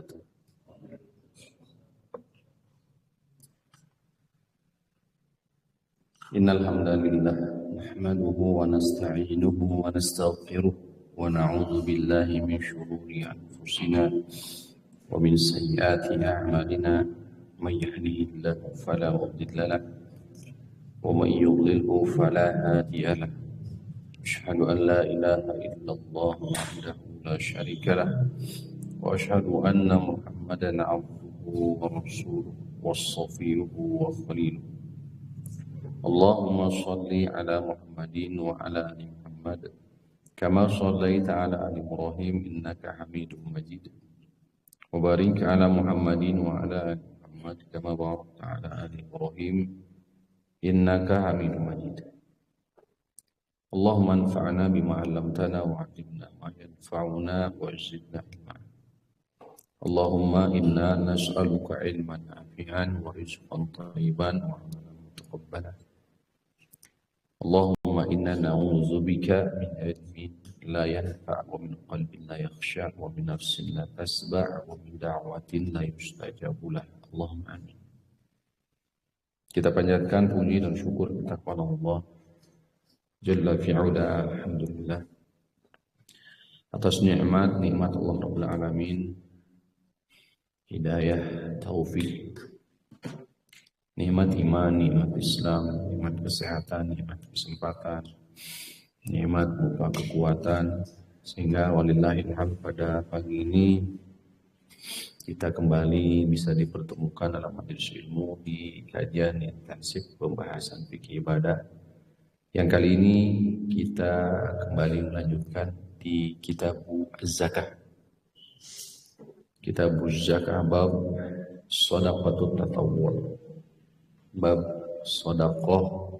wabarakatuh. Innal hamdalillah nahmaduhu wa nasta'inuhu wa nastaghfiruh wa na'udzu billahi min shururi anfusina wa min sayyiati a'malina may yahdihillahu fala mudilla lahu wa may yudlilhu fala hadiya lahu. Asyhadu an la ilaha illallah wahdahu la syarika lahu wa asyhadu anna Muhammadan 'abduhu wa rasuluhu was-safiyuhu wa khaliluhu. Allahumma salli ala Muhammadin wa ala ali Muhammad kama sallaita ala ali Ibrahim innaka Hamidum Majid wa barik ala Muhammadin wa ala ali Muhammad kama barakta ala ali Ibrahim innaka Hamidum Majid. Allahumma anfa'na bima 'allamtana wa 'allimna ma yanfa'una wa zidna ilma. Allahumma inna nas'aluka ilman nafi'an wa rizqan thayyiban wa 'amalan mutaqabbalan. Allahumma inna na'udzubika min ilmin la yanfa' wa min qalbin la yakhsha wa min nafsin la tasba' wa min da'watin la yustajabu lah. Allahumma amin. Kita panjatkan puji dan syukur kepada Allah Jalla fi'ula, alhamdulillah, atas nikmat Allah Rabbul Alamin, hidayah, taufik, nikmat iman, nikmat Islam, nikmat kesehatan, nikmat kesempatan, nikmat berupa kekuatan, sehingga walillahilhamd pada pagi ini kita kembali bisa dipertemukan dalam majelis ilmu di kajian intensif pembahasan fikih ibadah. Yang kali ini kita kembali melanjutkan di Kitab Az-Zakah. Kitab Az-Zakah bab Shadaqatut Tatawwu'. Bab Shadaqah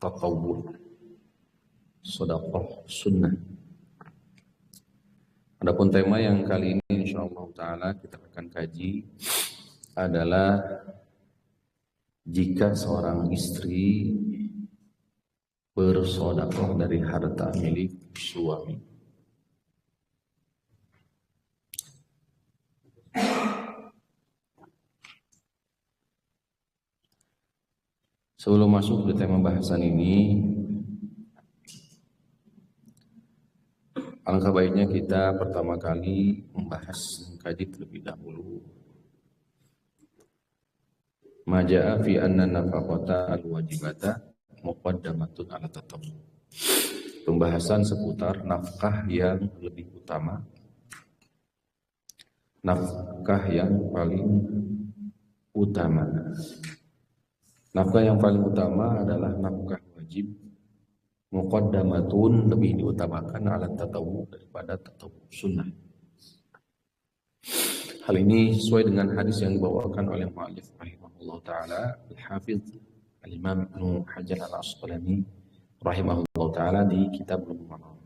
Tatawwu'. Shadaqah sunnah. Adapun tema yang kali ini insyaallah taala kita akan kaji adalah jika seorang istri bersedekah dari harta milik suami. Sebelum masuk ke tema bahasan ini, alangkah baiknya kita pertama kali mengkaji terlebih dahulu maja'a fi anna nafaqata al-wajibata muqaddamatun ala tatawwu. Pembahasan seputar nafkah yang lebih utama, nafkah yang paling utama. Nafkah yang paling utama adalah nafkah wajib, muqaddamatun lebih diutamakan ala tatawwu daripada tatawwu sunnah. Hal ini sesuai dengan hadis yang dibawakan oleh mu'allif rahimahullah ta'ala al-Hafidz Al-Imam Ibnu Hajar Al-Asqalani rahimahullah ta'ala di kitab Bulughul Maram.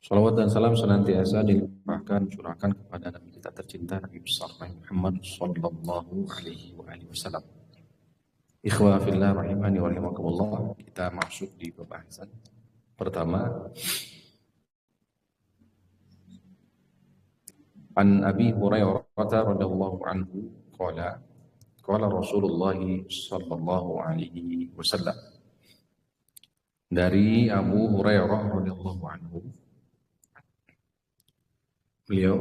Salawat dan salam senantiasa dilimpahkan curahkan kepada Nabi kita tercinta Nabi besar Muhammad sallallahu alaihi wasallam. Ikhwah fillah rahimani wa rahimakumullah, kita masuk di pembahasan pertama. An Abi Hurairah radhiyallahu anhu qala Rasulullah sallallahu alaihi wasallam. Dari Abu Hurairah radhiyallahu anhu, beliau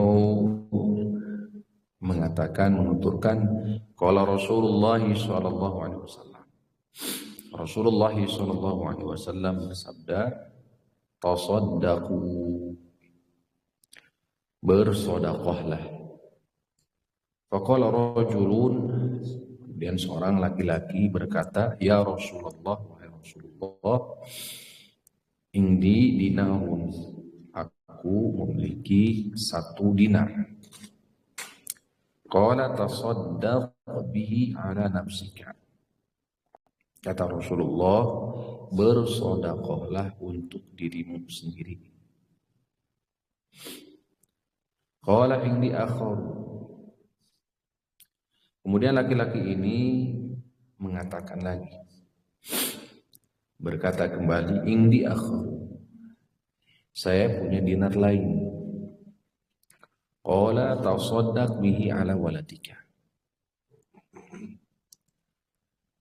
mengatakan, menuturkan, qala Rasulullah sallallahu alaihi wasallam. Rasulullah sallallahu alaihi wasallam bersabda, tasaddaqu, bersedekahlah. Faqala rajulun, kemudian seorang laki-laki berkata, ya Rasulullah, wahai Rasulullah, indi dinarun, aku memiliki 1 dinar. Qala tasaddaq bihi ala nafsika. Kata Rasulullah, bersedekahlah untuk dirimu sendiri. Qala indi akhar. Kemudian laki-laki ini mengatakan lagi, berkata kembali, indi akhar, saya punya dinar lain. Qala tasaddaq bihi ala waladika.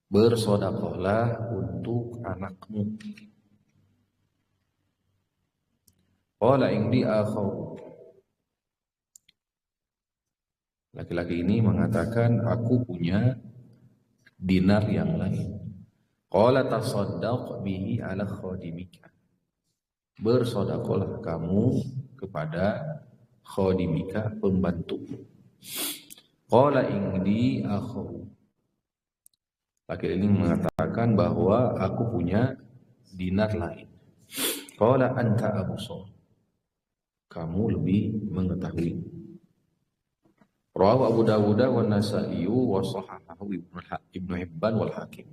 Bersedekahlah untuk anakmu. Qala indi akhar. Laki-laki ini mengatakan, aku punya dinar yang lain. Qala tasaddaq bihi ala khadimika. Bersedekahlah kamu kepada khadimika, pembantu. Qala indi akhar. Laki-laki ini mengatakan bahwa aku punya dinar lain. Qala anta absar. Kamu lebih mengetahui. Rawahu Abu Dawud wa Nasa'i wa sahahahu Ibnu Hibban wal Hakim.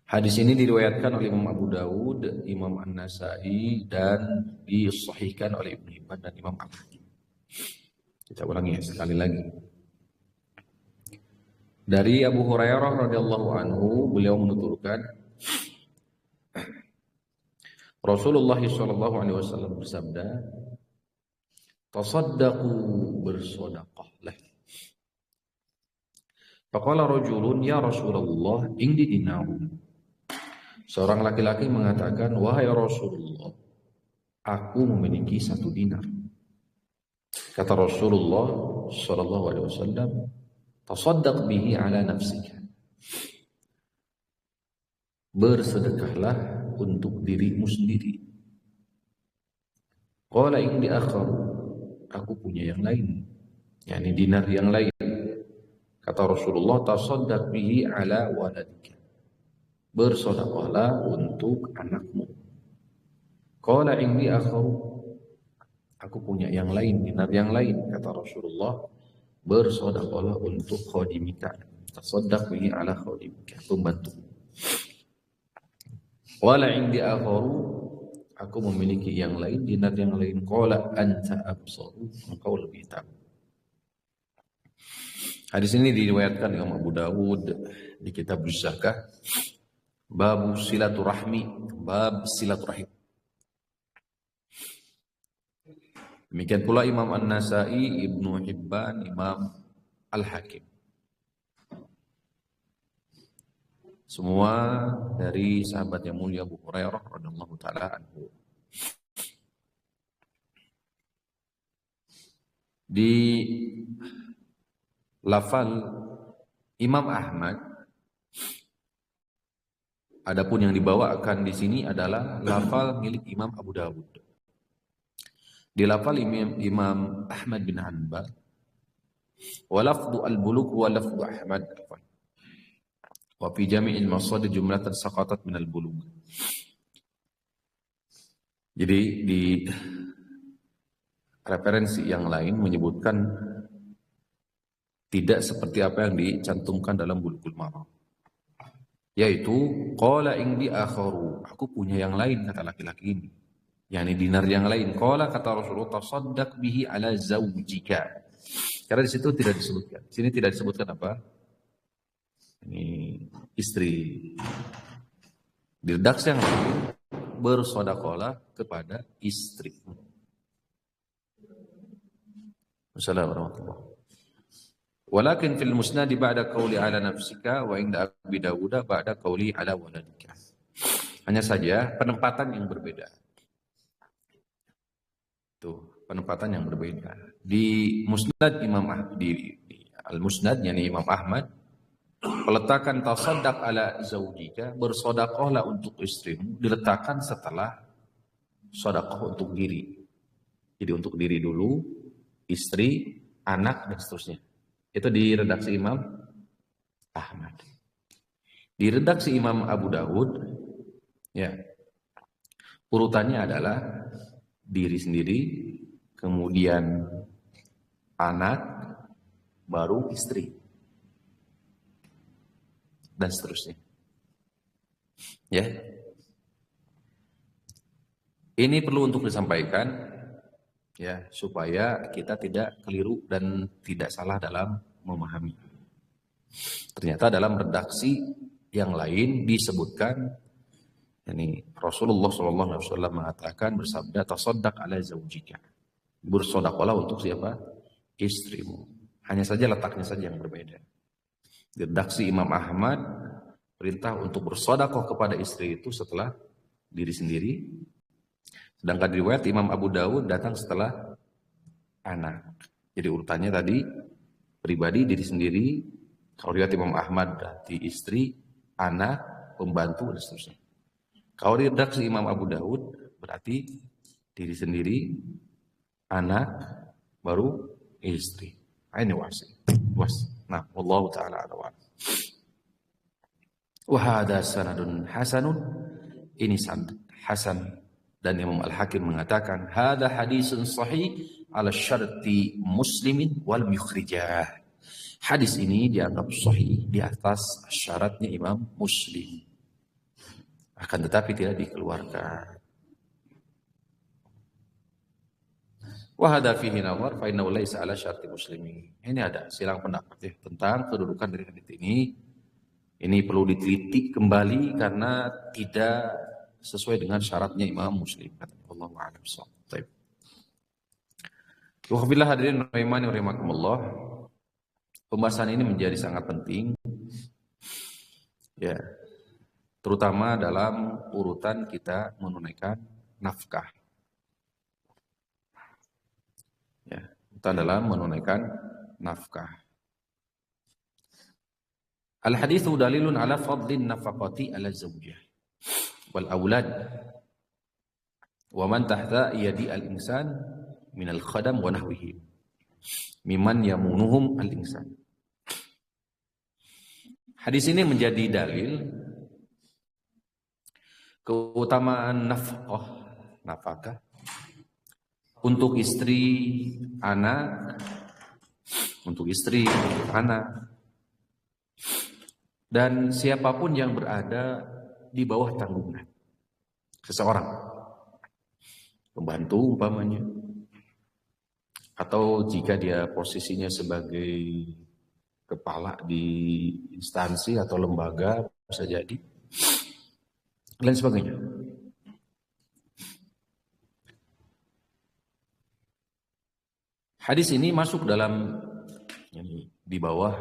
Hadis ini diriwayatkan oleh Imam Abu Dawud, Imam An-Nasa'i, dan disahihkan oleh Ibnu Hibban dan Imam Al-Hakim. Kita ulangi sekali lagi. Dari Abu Hurairah radhiyallahu anhu, beliau menuturkan, Rasulullah sallallahu alaihi wasallam bersabda, tasaddaqu, bersedekahlah. Faqala rajulun ya Rasulullah indi dinarun. Seorang laki-laki mengatakan, wahai Rasulullah, aku memiliki 1 dinar. Kata Rasulullah sallallahu alaihi wasallam, tasaddaq bihi ala nafsika. Bersedekahlah untuk dirimu sendiri. Qala indi akhar. Aku punya yang lain, yakni dinar yang lain. Kata Rasulullah, tasaddaq bihi ala waladika. Bersedekahlah untuk anakmu. Qala indi akhar. Aku punya yang lain, dinar yang lain. Kata Rasulullah, bersedekahlah untuk khadimika. Tasaddaq bihi ala khadimika, pembantu. Wala indi akharu. Aku memiliki yang lain, dinar yang lain. Qala anta absaru. Engkau lebih tahu. Hadis ini diriwayatkan Imam Abu Dawud di kitab Zakah, bab silaturahmi, bab silaturahim. Demikian pula Imam An-Nasa'i, Ibnu Hibban, Imam Al-Hakim. Semua dari sahabat yang mulia Abu Hurairah radhiyallahu taala anhu. Di lafal Imam Ahmad, adapun yang dibawakan di sini adalah lafal milik Imam Abu Dawud. Di lafal Imam Ahmad bin Hanbal, wa lafdu al-bulugh wa lafdu Ahmad. Wa fi jami'il masadir jumlatan saqatat min al-bulugh. Jadi di referensi yang lain menyebutkan tidak seperti apa yang dicantumkan dalam Bulughul Maram, yaitu qala indi akharu. Aku punya yang lain, kata laki-laki ini, yakni dinar yang lain. Qala, kata Rasulullah, tasaddaq bihi ala zawjika. Karena di situ tidak disebutkan. Di sini tidak disebutkan apa? Ini istri. Di redaksi yang lain, bersedekahlah kepada istri. Wassalamualaikum warahmatullahi wabarakatuh. Walakin fil musnad ba'da qawli ala nafsika wa inda Abi Dawud ba'da qawli ala waladika. Hanya saja penempatan yang berbeda. Tuh, penempatan yang berbeda. Di musnad di al-musnad yakni Imam Ahmad, peletakan tasaddaq ala zaujika, bersedekahlah untuk istrimu, diletakkan setelah sedekah untuk diri. Jadi untuk diri dulu, istri, anak, dan seterusnya. Itu di redaksi Imam Ahmad. Di redaksi Imam Abu Dawud, ya, urutannya adalah diri sendiri, kemudian anak, baru istri, dan seterusnya. Ya, ini perlu untuk disampaikan, ya, supaya kita tidak keliru dan tidak salah dalam memahami. Ternyata dalam redaksi yang lain disebutkan Yani Rasulullah SAW mengatakan, bersabda, tasaddaq ala zaujika. Bersedekahlah untuk siapa? Istrimu. Hanya saja letaknya saja yang berbeda. Di redaksi Imam Ahmad, perintah untuk bersedekah kepada istri itu setelah diri sendiri. Sedangkan riwayat Imam Abu Dawud datang setelah anak. Jadi urutannya tadi, pribadi, diri sendiri. Kalau riwayat Imam Ahmad berarti istri, anak, pembantu, dan seterusnya. Kalau di redaksi Imam Abu Dawud berarti diri sendiri, anak, baru istri. Ini was. Nah, wallahu taala a'lam. Wa hadza sanadun hasanun. Ini sanad hasan, dan Imam Al-Hakim mengatakan hadza hadisun sahih ala syarti Muslimin wal mukhrijah. Hadis ini dianggap sahih di atas syaratnya Imam Muslim. Akan tetapi tidak dikeluarkan. Wa hadza fihi nawar fa innahu laisa ala syarti muslimi. Ini ada silang pendapat ya tentang kedudukan dari hadis ini. Ini perlu diteliti kembali karena tidak sesuai dengan syaratnya Imam Muslim. Allahu a'lam bissawab. Baik. Wa billah hadirin rahimani wa rahimakumullah. Pembahasan ini menjadi sangat penting. Ya. Terutama dalam urutan kita menunaikan nafkah. Ya, urutan dalam menunaikan nafkah. Al-haditsu dalilun ala fadlin nafaqati ala zawjah wal aulad wa man tahta yadi al-insan min al-khadam wa nahwihi mimman yamunuhum al-insan. Hadis ini menjadi dalil keutamaan nafkah untuk istri, anak, dan siapapun yang berada di bawah tanggungan seseorang, pembantu umpamanya, atau jika dia posisinya sebagai kepala di instansi atau lembaga bisa jadi, dan sebagainya. Hadis ini masuk dalam di bawah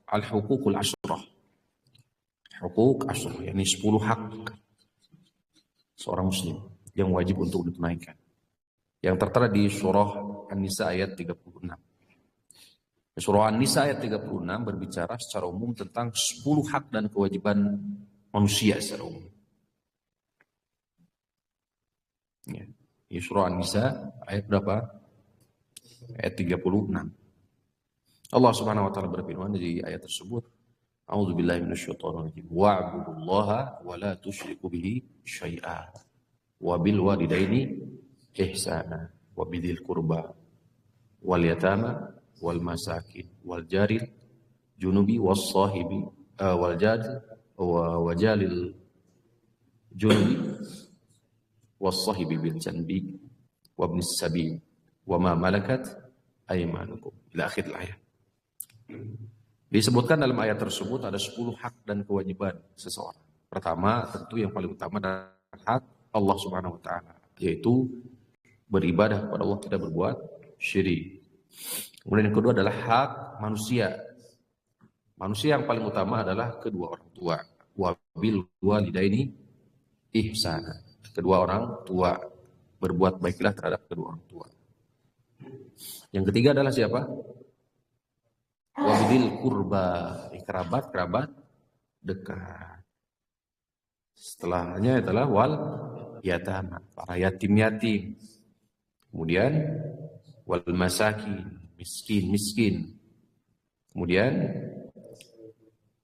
al-huququl asyrah. Hukuk asyrah, yakni 10 hak seorang muslim yang wajib untuk ditunaikan. Yang tertera di surah An-Nisa ayat 36. Surah An-Nisa ayat 36 berbicara secara umum tentang 10 hak dan kewajiban manusia secara umum. Ya. Di surah An-Nisa ayat berapa? Ayat 36. Allah Subhanahu wa taala berfirman di ayat tersebut, A'udzubillahi minasyaitonir rajim. Wa'budullaha wa la tusyriku bihi syai'a. Wa bil walidaini ihsana wa bidzil qurba wal yatama wal masakin wal jaril junubi was sahibi wal jad wa wajalil junubi was-sahibi bil janbi wa ibnis sabil wa ma malakat aymanukum ila akhir ayat. Disebutkan dalam ayat tersebut ada 10 hak dan kewajiban seseorang. Pertama, tentu yang paling utama adalah hak Allah Subhanahu wa taala, yaitu beribadah kepada Allah, tidak berbuat syirik. Kemudian yang kedua adalah hak manusia. Manusia yang paling utama adalah kedua orang tua. Wa bil walidaini ihsana. Kedua orang tua, berbuat baiklah terhadap kedua orang tua. Yang ketiga adalah siapa? Wabil kurba, kerabat dekat. Setelahnya adalah wal yatama, para yatim. Kemudian wal masakin, miskin. Kemudian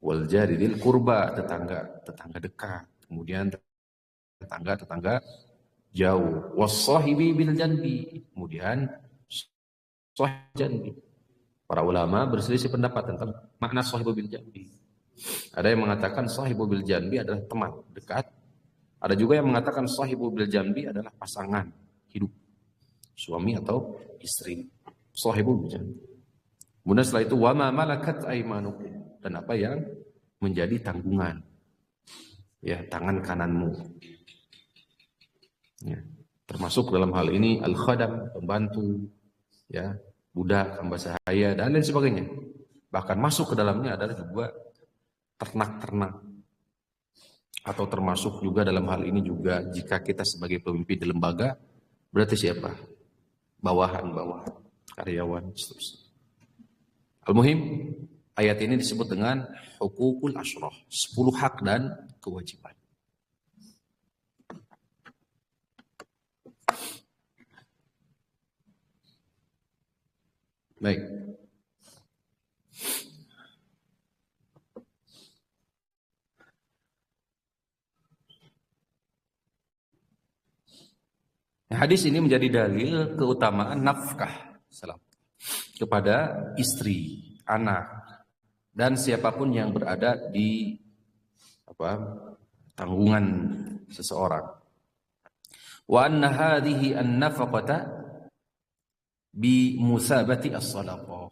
wal jaridil kurba, tetangga dekat. Kemudian tetangga jauh. Was-sahibi bil janbi. Kemudian sahib janbi. Para ulama berselisih pendapat tentang makna sahibu bil janbi. Ada yang mengatakan sahibu bil janbi adalah teman dekat. Ada juga yang mengatakan sahibu bil janbi adalah pasangan hidup, suami atau istri. Sahibu bil janbi. Kemudian setelah itu wa ma malakat aymanukum, dan apa yang menjadi tanggungan, ya, tangan kananmu. Masuk dalam hal ini al-khadam, pembantu, ya, budak, hamba sahaya, dan lain sebagainya. Bahkan masuk ke dalamnya adalah juga ternak-ternak. Atau termasuk juga dalam hal ini juga jika kita sebagai pemimpin di lembaga, berarti siapa? Bawahan-bawahan, karyawan, seterusnya. Al-muhim, ayat ini disebut dengan hukukul asyrah, 10 hak dan kewajiban. Baik. Hadis ini menjadi dalil keutamaan nafkah kepada istri, anak, dan siapapun yang berada di tanggungan seseorang. Wa anna hadhihi an-nafaqata bi musabati as-sadaqah.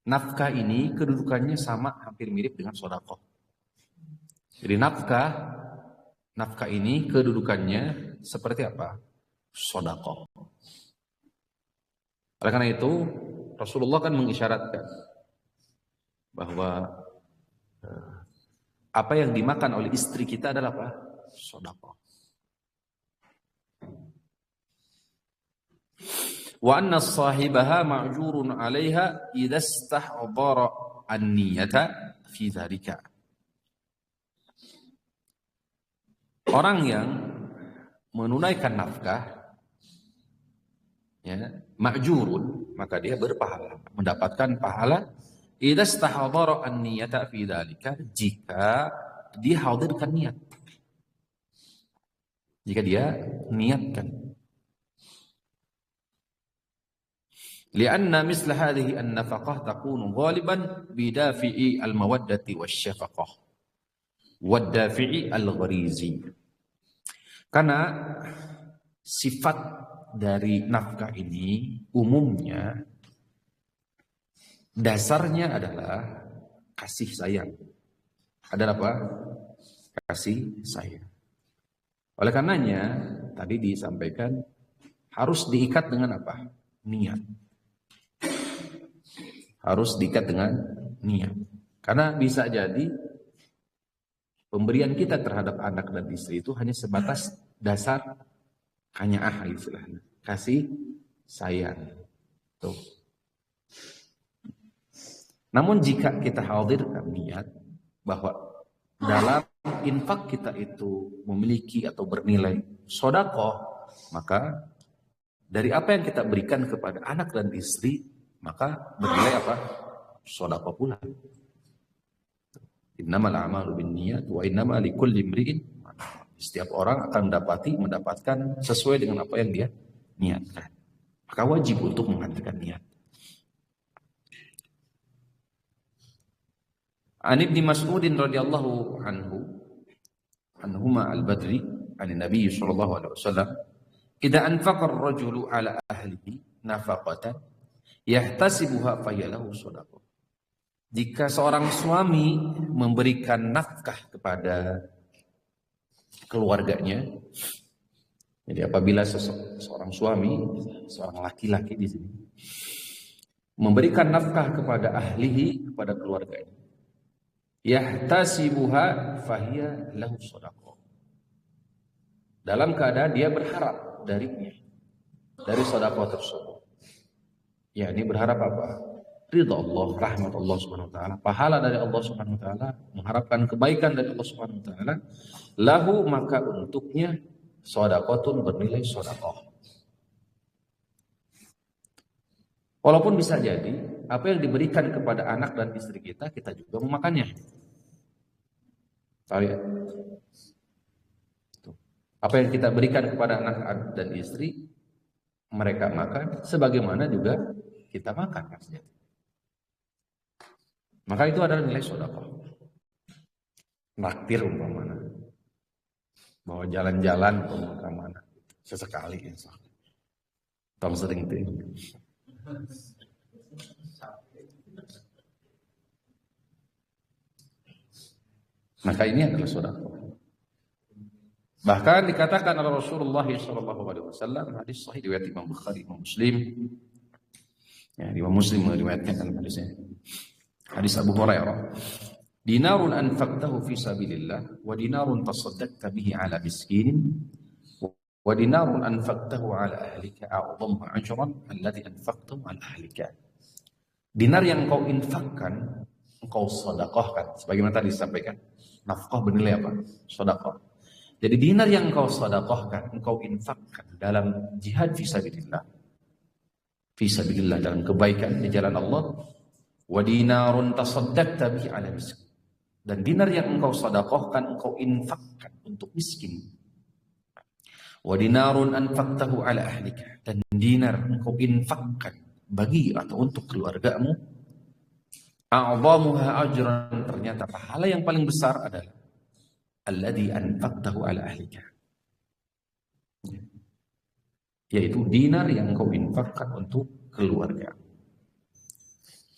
Nafkah ini kedudukannya sama, hampir mirip dengan sedekah. Jadi nafkah ini kedudukannya seperti apa? Sedekah. Oleh karena itu, Rasulullah kan mengisyaratkan bahwa apa yang dimakan oleh istri kita adalah apa? Sedekah. Wa anna sahibaha ma'jurun 'alaiha idza istahdara an-niyata fi dzalika. Orang yang menunaikan nafkah, ya, ma'jurun, maka dia berpahala, mendapatkan pahala idza istahdara an-niyata fi dzalika, jika dia hadirkan niat. Jika dia niatkan. Lianna misla hadhihi an-nafaqah takunu ghaliban bidafi'i al-mawaddati wasyafaqah wad-dafi'i al-gharizi. Karena sifat dari nafkah ini umumnya dasarnya adalah kasih sayang. Adalah apa? Kasih sayang. Oleh karenanya tadi disampaikan harus diikat dengan apa? Niat. Harus diikat dengan niat. Karena bisa jadi pemberian kita terhadap anak dan istri itu hanya sebatas dasar qanaah istilahnya. Kasih sayang. Tuh. Namun jika kita hadirkan niat bahwa dalam infak kita itu memiliki atau bernilai sedekah, maka dari apa yang kita berikan kepada anak dan istri, maka bernilai apa? Sedekah pula. Innamal a'malu binniyat wa innama likulli imri'in. Setiap orang akan mendapatkan sesuai dengan apa yang dia niatkan. Maka wajib untuk menghadirkan niat. An Ibnu Mas'ud radhiyallahu anhuma al-Badri, an Nabi sallallahu alaihi wasallam, "Idza anfaqa ar-rajulu ala ahlihi nafaqatan yahtasibuha fayalahu shadaqah." Jika seorang suami memberikan nafkah kepada keluarganya, jadi apabila seorang suami, seorang laki-laki di sini memberikan nafkah kepada ahlihi, kepada keluarganya, yahtasibuha fahiya lahu shadaqah, dalam keadaan dia berharap darinya, dari sedekah tersebut. Ya, ini berharap apa? Ridha Allah, rahmat Allah Subhanahu wa taala, pahala dari Allah Subhanahu wa taala, mengharapkan kebaikan dari Allah Subhanahu wa taala. Lahu, maka untuknya shadaqatun, bernilai sedekah. Walaupun bisa jadi apa yang diberikan kepada anak dan istri kita, kita juga memakannya. Tahu ya? Apa yang kita berikan kepada anak dan istri, mereka makan, sebagaimana juga kita makan. Maka itu adalah nilai sedekah. Naktir umpamanya, bawa jalan-jalan umpamanya, sesekali insya Allah. Tong sering itu. Maka ini adalah sedekah. Bahkan dikatakan oleh Rasulullah SAW, hadis sahih riwayat Imam Bukhari, Imam Muslim. Ya, Imam Muslim meriwayatkan hadisnya. Hadis Abu Hurairah. Dinarun anfaqtahu fi sabilillah wa dinarun tasaddaqta bihi ala miskin wa dinarun anfaqtahu ala ahlika a'dhamu ajran alladhi anfaqtahu ala ahlika. Dinar yang kau infakkan, engkau sedekahkan. Sebagaimana tadi disampaikan. Nafkah bernilai apa? Sedekah. Jadi dinar yang engkau sedekahkan, engkau infakkan dalam jihad fisabilillah. Fisabilillah dalam kebaikan di jalan Allah. Wa dinarun tasaddaqta bihi ala miskin. Dan dinar yang engkau sedekahkan, engkau infakkan untuk miskin. Wa dinarun anfaqtahu ala ahlika. Dan dinar engkau infakkan bagi atau untuk keluargamu. A'dhamuha ajran, ternyata pahala yang paling besar adalah alladhi anfaqtahu ala ahlika, yaitu dinar yang kau infakkan untuk keluarga.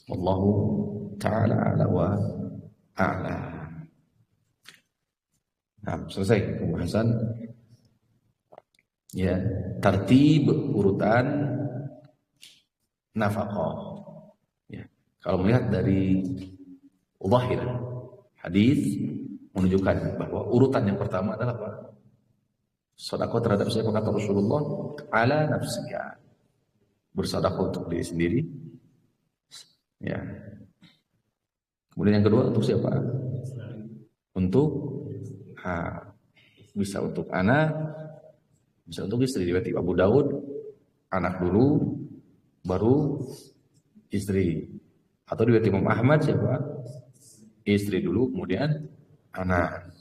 Wallahu ta'ala ala wa a'la. Nah, selesai pembahasan ya tertib urutan nafkah. Ya, kalau melihat dari zahir hadis menunjukkan bahwa urutan yang pertama adalah apa? Sedekah terhadap siapa, kata Rasulullah, ala nafsika. Bersedekah untuk diri sendiri. Ya. Kemudian yang kedua untuk siapa? Untuk bisa untuk anak, bisa untuk istri. Riwayat Abu Daud, anak dulu baru istri. Atau riwayat Imam Ahmad siapa? Istri dulu kemudian anak.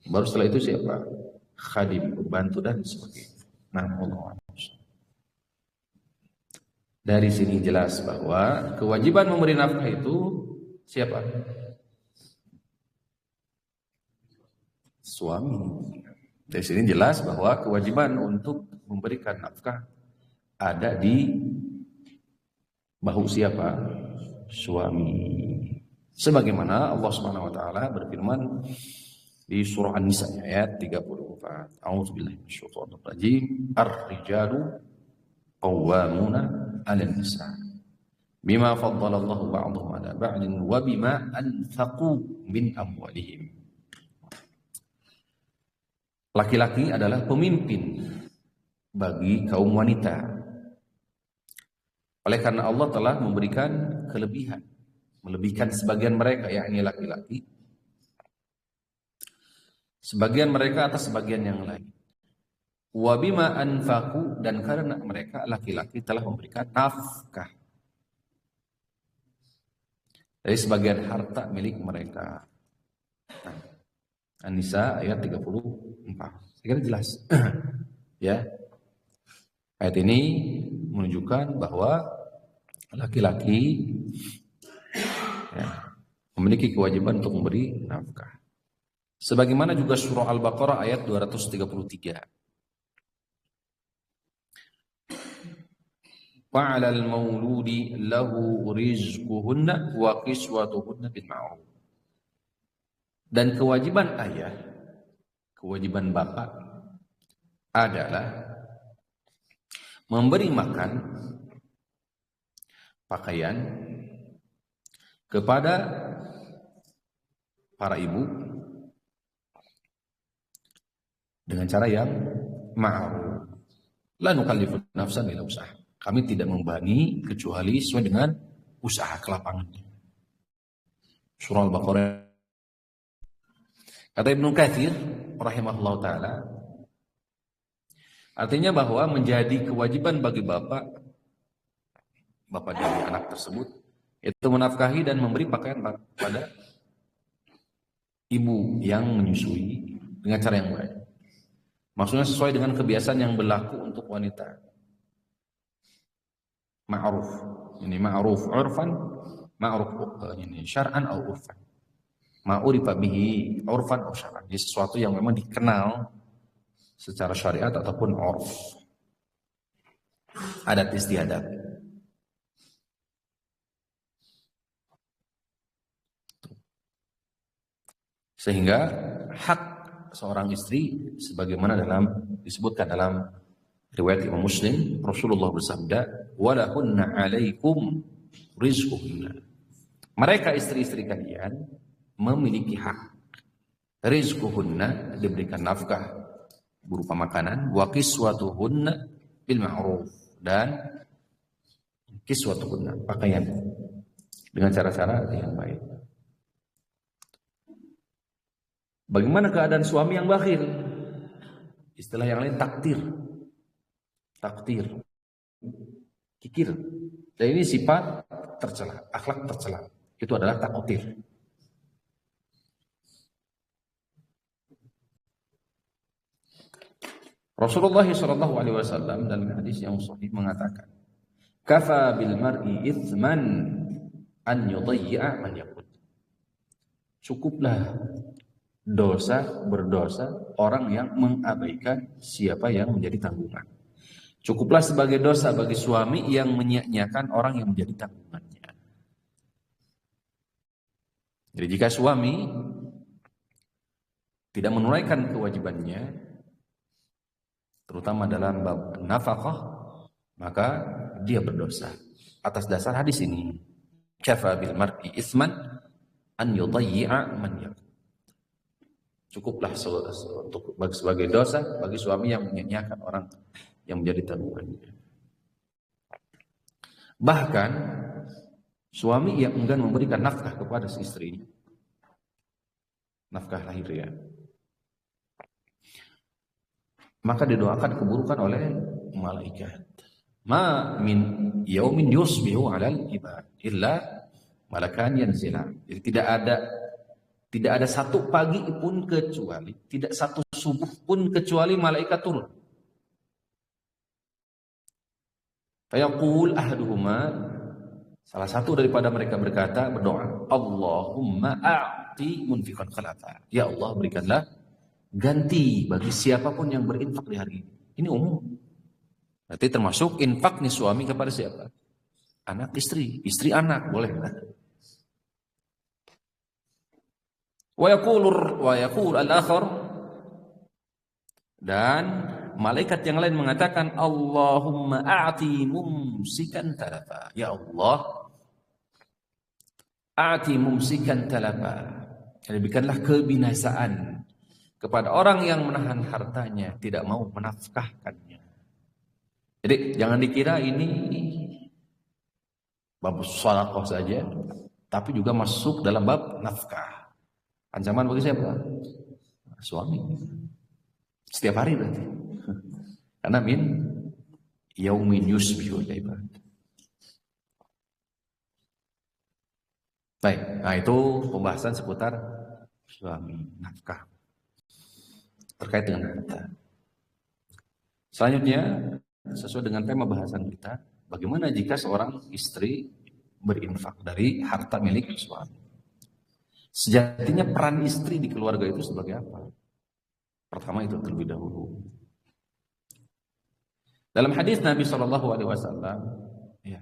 Baru setelah itu siapa? Khadim, pembantu dan sebagainya. Nah, Allah. Dari sini jelas bahwa kewajiban memberi nafkah itu siapa? Suami. Dari sini jelas bahwa kewajiban untuk memberikan nafkah ada di bahu siapa? Suami. Sebagaimana Allah Subhanahu wa taala berfirman di surah An-Nisa ayat 34. A'udzubillahi minasyaitonir rajim. Ar-rijalu qawwamuna 'alan nisa. Bima faddalallahu ba'dahum 'ala ba'din wa bima anfaqu min amwalihim. Laki-laki adalah pemimpin bagi kaum wanita. Oleh karena Allah telah memberikan kelebihan, melebihkan sebagian mereka, yakni laki-laki, sebagian mereka atas sebagian yang lain. Wa bima anfaqu, dan karena mereka laki-laki telah memberikan nafkah dari sebagian harta milik mereka. Nah, An-Nisa ayat 34. Saya kira jelas. Ya. Ayat ini menunjukkan bahwa laki-laki ya, memiliki kewajiban untuk memberi nafkah. Sebagaimana juga surah Al-Baqarah ayat 233. Wa'alal mauludi lahu rizquhunna wa kiswatuhunna bil ma'ruf. Dan kewajiban ayah, kewajiban bapak adalah memberi makan, pakaian kepada para ibu dengan cara yang ma'ruf. La nukallifu nafsan illa usaha. Kami tidak membebani kecuali sesuai dengan usaha kelapangannya. Surah Al-Baqarah. Kata Ibnu Katsir rahimahullah taala, artinya bahwa menjadi kewajiban bagi bapak dari anak tersebut itu menafkahi dan memberi pakaian pada ibu yang menyusui dengan cara yang baik. Maksudnya sesuai dengan kebiasaan yang berlaku untuk wanita. Ma'ruf. Ini ma'ruf urfan, ma'ruf ini syar'an atau urfan. Ma'urifa bihi urfan atau syar'an. Ini sesuatu yang memang dikenal secara syariat ataupun urf. Adat istiadat. Sehingga hak seorang istri sebagaimana disebutkan dalam riwayat Imam Muslim, Rasulullah bersabda, "Walahunna 'alaikum rizquhunna." Mereka istri-istri kalian memiliki hak. Rizquhunna, diberikan nafkah berupa makanan, wa kiswatuhunna bil ma'ruf, dan kiswatuhunna, pakaian dengan cara-cara yang baik. Bagaimana keadaan suami yang bakhil? Istilah yang lain taktir, kikir. Dan ini sifat tercela, akhlak tercela. Itu adalah taktir. Rasulullah SAW dalam hadis yang sahih mengatakan, "Kafa bil mar'i ithman an yudayya man yakut." Cukuplah berdosa orang yang mengabaikan siapa yang menjadi tanggungan. Cukuplah sebagai dosa bagi suami yang menyia-nyiakan orang yang menjadi tanggungannya. Jadi jika suami tidak menunaikan kewajibannya, terutama dalam bab nafkah, maka dia berdosa. Atas dasar hadis ini, kafa bil mar'i itsman an yudayya man yakut. Cukuplah sebagai dosa bagi suami yang menyia-nyiakan orang yang menjadi tanggungannya. Bahkan suami yang enggan memberikan nafkah kepada si istrinya, nafkah lahiriah, maka didoakan keburukan oleh malaikat. Ma min yaumin yusbihu 'alal ibad illa malakan yanzila. Jadi tidak ada satu pagi pun kecuali, tidak satu subuh pun kecuali malaikat turun. Fayaqul ahaduhuma, salah satu daripada mereka berdoa, Allahumma a'ti munfiqan khalafa. Ya Allah, berikanlah ganti bagi siapapun yang berinfak di hari ini. Ini umum. Berarti termasuk infak nih suami kepada siapa? Anak, istri anak, boleh. Wa yaqul al-akhar, dan malaikat yang lain mengatakan, Allahumma a'ti mumsikan talafa. Ya Allah, a'ti mumsikan talafa. Berikanlah kebinasaan kepada orang yang menahan hartanya, tidak mau menafkahkannya. Jadi jangan dikira ini bab sedekah saja, tapi juga masuk dalam bab nafkah. Ancaman bagi siapa? Suami. Setiap hari berarti. Karena min yaumin yusbihu al-ibad. Baik, nah itu pembahasan seputar suami, nafkah terkait dengan harta. Selanjutnya, sesuai dengan tema bahasan kita, bagaimana jika seorang istri berinfak dari harta milik suami? Sejatinya peran istri di keluarga itu sebagai apa? Pertama itu terlebih dahulu. Dalam hadis Nabi SAW, ya,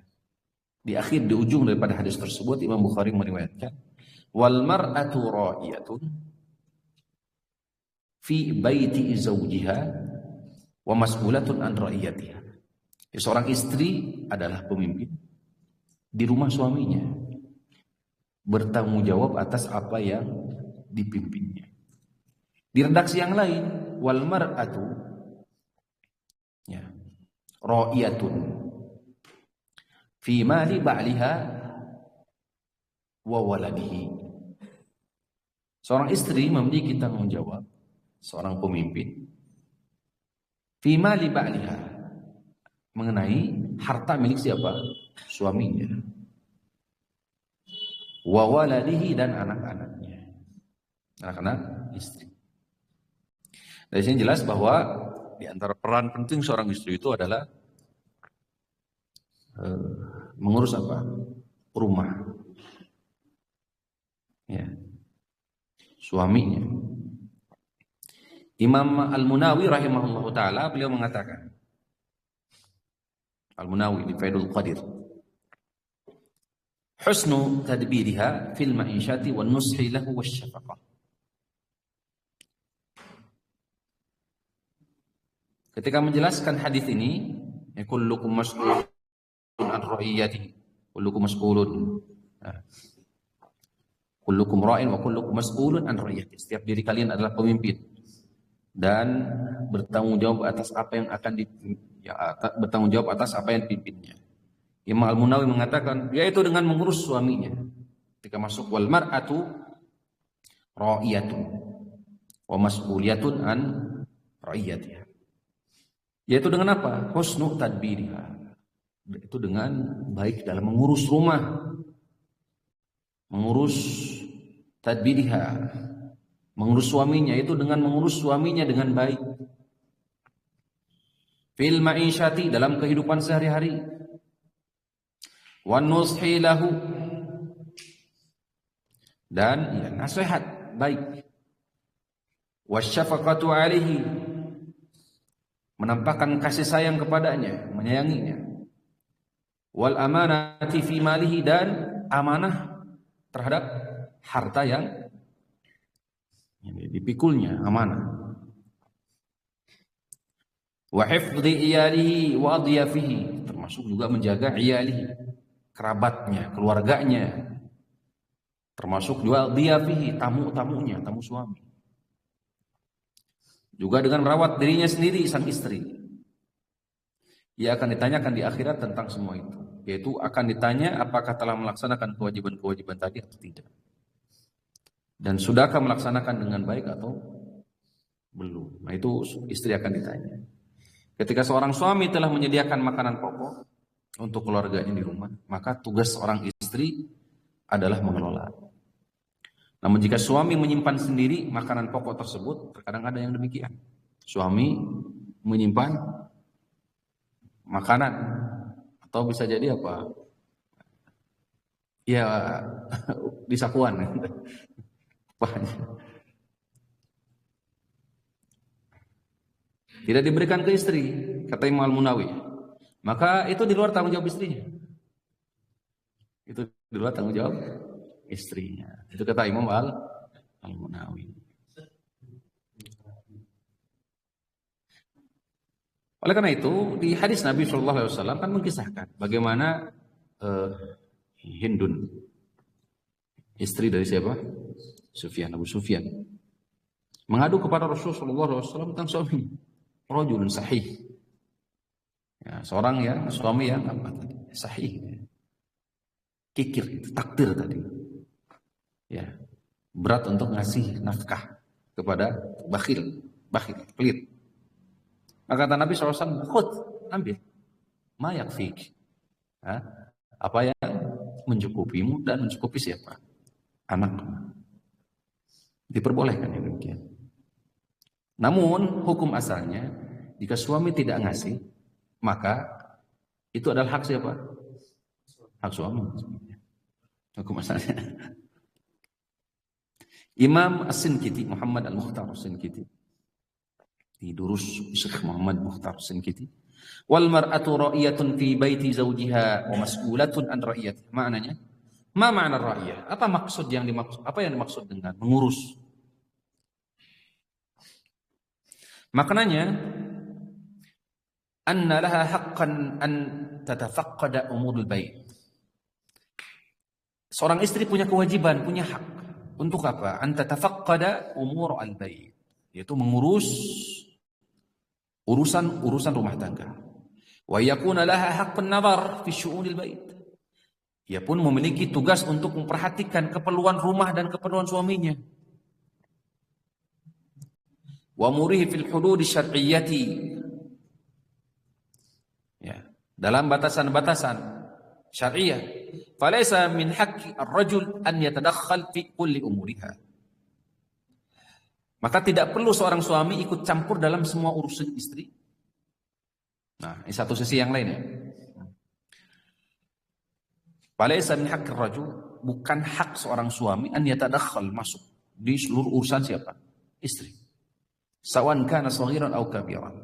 di ujung daripada hadis tersebut Imam Bukhari meriwayatkan, wal mar'atu ra'iyatun fi baiti zawjiha wa mas'ulatun an ra'iyatiha. Seorang istri adalah pemimpin di rumah suaminya, bertanggung jawab atas apa yang dipimpinnya. Di redaksi yang lain, wal mar'atu, ya, ra'iyatun fi mali ba'liha wa waladihi. Seorang istri memiliki tanggung jawab, seorang pemimpin, fi mali ba'liha, mengenai harta milik siapa? Suaminya. Wa waladihi, dan anak-anaknya, anak-anak istri. Dari sini jelas bahwa di antara peran penting seorang istri itu adalah mengurus apa? Rumah, ya, suaminya. Imam Al-Munawi rahimahullah ta'ala, beliau mengatakan, Al-Munawi di Faidul Qadir, husnu tadbiriha fil ma'isyati wan nushi lahu wasyafaqah. Ketika menjelaskan hadis ini, ya, kullukum mas'ulun an ra'iyatihi, kullukum mas'ulun. Nah, kullukum ra'in wa kullukum mas'ulun an ra'iyatihi. Setiap diri kalian adalah pemimpin dan bertanggung jawab atas apa yang akan bertanggung jawab atas apa yang dipimpinnya. Imam Al-Munawi mengatakan yaitu dengan mengurus suaminya. Ketika masuk wal mar'atu ra'iyatun wa mas'uliyatun an ra'iyatiha. Yaitu dengan apa? Husnu tadbiriha. Itu dengan baik dalam mengurus rumah. Mengurus tadbiriha. Mengurus suaminya itu dengan mengurus suaminya dengan baik. Fil ma'isyati, dalam kehidupan sehari-hari. Wan nushi lahu, dan ya, nasihat baik. Wasyafaqatu alaihi, menampakkan kasih sayang kepadanya, menyayanginya. Wal amanati fi malihi, dan amanah terhadap harta yang dipikulnya, amanah. Wa hifdhi iyalihi wa adyafihi, termasuk juga menjaga iyalihi, kerabatnya, keluarganya, termasuk juga adyafihi, tamu-tamunya, tamu suami. Juga dengan merawat dirinya sendiri, sang istri. Ia akan ditanyakan di akhirat tentang semua itu, yaitu akan ditanya apakah telah melaksanakan kewajiban-kewajiban tadi atau tidak, dan sudahkah melaksanakan dengan baik atau belum. Nah, itu istri akan ditanya. Ketika seorang suami telah menyediakan makanan pokok untuk keluarganya di rumah, maka tugas seorang istri adalah mengelola. Namun jika suami menyimpan sendiri makanan pokok tersebut, terkadang ada yang demikian. Suami menyimpan makanan, atau bisa jadi apa? Ya, di sakuan. Tidak diberikan ke istri, kata Imam Al-Munawi. Maka itu di luar tanggung jawab istrinya. Itu di luar tanggung jawab istrinya. Itu kata Imam Al-Munawi. Oleh karena itu, di hadis Nabi SAW kan mengisahkan bagaimana Hindun, istri dari siapa? Sufyan, Abu Sufyan, mengadu kepada Rasulullah SAW tentang suaminya. Rajulun sahih, ya, seorang yang suami yang apa tadi? Sahih, kikir, takdir tadi, ya, berat untuk ngasih nafkah kepada bakhil, pelit. Maka kata Nabi SAW, khud, ambil, ma yakfik, apa yang mencukupimu dan mencukupi siapa? Anak. Diperbolehkan yang demikian. Namun hukum asalnya, jika suami tidak ngasih, maka itu adalah hak siapa? Hak suami. Hukum asalnya. Imam As-Sinkiti, Muhammad Al-Mukhtar As-Sinkiti, di Durus Syekh Muhammad Mukhtar As-Sinkiti, wal mar'atu ra'iyatun fi baiti zawjiha wa mas'ulatun an ra'iyatiha. Maknanya, ma ma'na ra'iyah? Apa yang dimaksud dengan mengurus? Maknanya, anna laha haqqan an tatafaqqada umurul bait. Seorang istri punya kewajiban, punya hak. Untuk apa? An tatafaqqada umur al-bait, yaitu mengurus urusan rumah tangga. Wa yakuna laha haqqun nazar fi syu'unil bait. Ia pun memiliki tugas untuk memperhatikan keperluan rumah dan keperluan suaminya. Wa murihi fil hududi syar'iyyati, ya, dalam batasan-batasan syariah. Falaysa min haqqi ar-rajul an yatadakhkhal fi kulli umuriha. Maka tidak perlu seorang suami ikut campur dalam semua urusan istri. Nah, ini satu sisi yang lain ya. Falaysa min haqqi ar-rajul, bukan hak seorang suami an yatadakhkhal, masuk di seluruh urusan siapa? Istri. Sawan kana saghiran aw kabiran,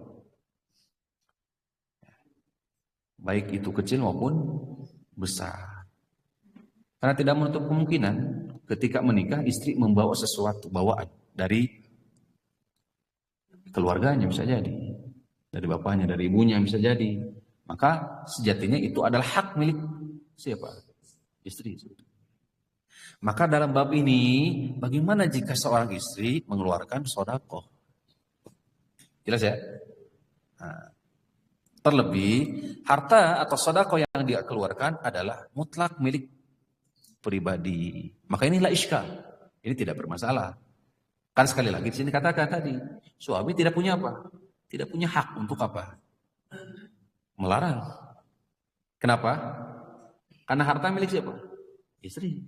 baik itu kecil maupun besar. Karena tidak menutup kemungkinan ketika menikah istri membawa sesuatu bawaan dari keluarganya, bisa jadi dari bapaknya, dari ibunya bisa jadi. Maka sejatinya itu adalah hak milik siapa? Istri. Maka dalam bab ini, bagaimana jika seorang istri mengeluarkan sedekah? Jelas ya? Nah, terlebih harta atau sedekah yang dia keluarkan adalah mutlak milik pribadi. Maka inilah iskal. Ini tidak bermasalah. Kan sekali lagi di sini katakan tadi, suami tidak punya apa? Tidak punya hak untuk apa? Melarang. Kenapa? Karena harta milik siapa? Istri.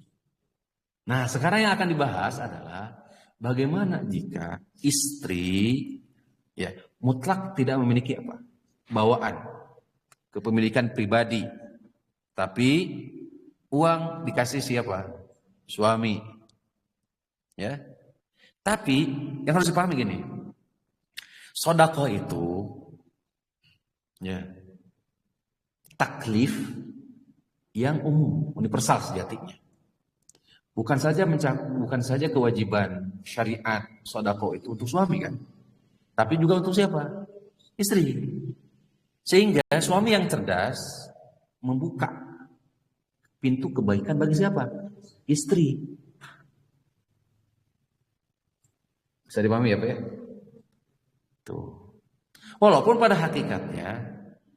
Nah, sekarang yang akan dibahas adalah bagaimana jika istri ya mutlak tidak memiliki apa? Bawaan kepemilikan pribadi. Tapi uang dikasih siapa? Suami. Ya. Tapi yang harus dipahami gini. Sedekah itu ya taklif yang umum, universal sejatinya. Bukan saja kewajiban syariat sedekah itu untuk suami kan, tapi juga untuk siapa? Istri. Sehingga suami yang cerdas membuka pintu kebaikan bagi siapa? Istri. Bisa dipahami ya Pak ya? Tuh. Walaupun pada hakikatnya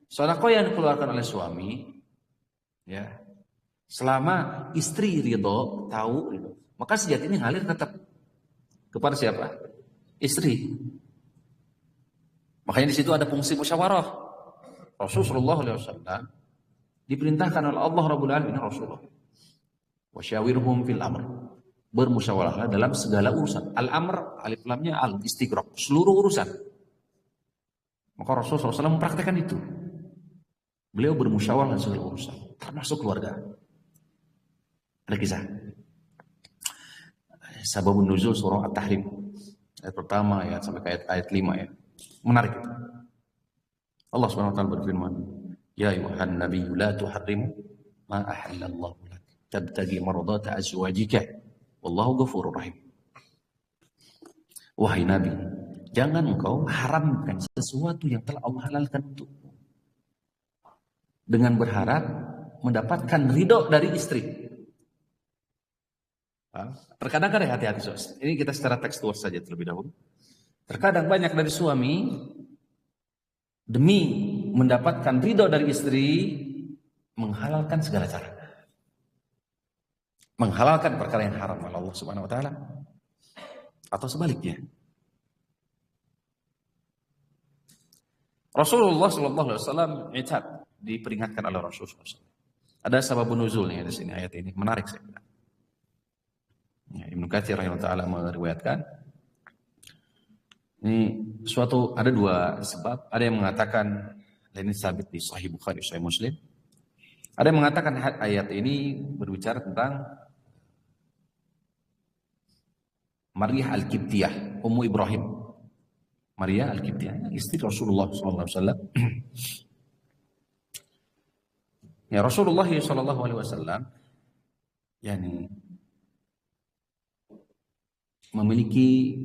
sedekah yang dikeluarkan oleh suami ya selama istri ridho, tahu ridho, maka sejatinya ngalir tetap kepada siapa? Istri. Makanya di situ ada fungsi musyawarah. Rasulullah SAW diperintahkan oleh Allah Rabbul Alamin Rasulullah. Wasyawirhum fil amr. Bermusyawarahlah dalam segala urusan. Al-amr alif lamnya al-istighraq, seluruh urusan. Maka Rasulullah SAW mempraktekkan itu. Beliau bermusyawarah dalam segala urusan, termasuk keluarga. Ada kisah. Sababun nuzul surah At-Tahrim. Ayat pertama ya sampai ke ayat 5 ya. Menarik itu. Allah Subhanahu wa taala berfirman, "Ya ayuhan nabiyyu la tuharrimu ma ahallallahu lak. Tabtagi mardata azwajika. Wallahu ghafurur rahim." Wahai Nabi, jangan engkau haramkan sesuatu yang telah Allah halalkan untukmu dengan berharap mendapatkan ridho dari istri. Terkadang kan hati-hati sos. Ini kita secara tekstual saja terlebih dahulu. Terkadang banyak dari suami demi mendapatkan ridho dari istri menghalalkan segala cara. Menghalalkan perkara yang haram oleh Allah Subhanahu wa taala atau sebaliknya. Rasulullah sallallahu alaihi wasallam diperingatkan oleh Rasulullah SAW. Ada sababun nuzulnya di sini ayat ini menarik saya bilang. Ya, Ibnu Katsir rahimahullah taala meriwayatkan ini ada dua sebab. Ada yang mengatakan ini sabit di Sahih Bukhari, Sahih Muslim. Ada yang mengatakan ayat ini berbicara tentang Maryah Al-Qibtiyah, Ummu Ibrahim. Maryah Al-Qibtiyah, istri Rasulullah SAW. Ya Rasulullah SAW, yani memiliki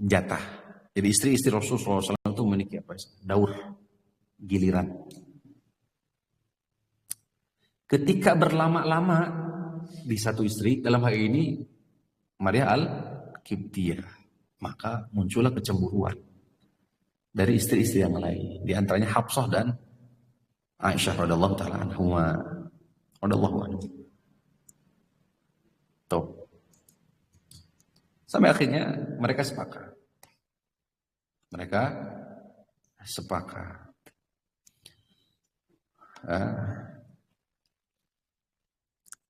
jatah. Jadi istri-istri Rasulullah SAW itu memiliki apa? Daur, giliran. Ketika berlama-lama di satu istri, dalam hal ini Maryah Al-Qibtiyah, maka muncullah kecemburuan dari istri-istri yang lain, di antaranya Hafsah dan Aisyah radhiyallahu taala anhuma radhiyallahu anhu. Tuh. Sampai akhirnya mereka sepakat.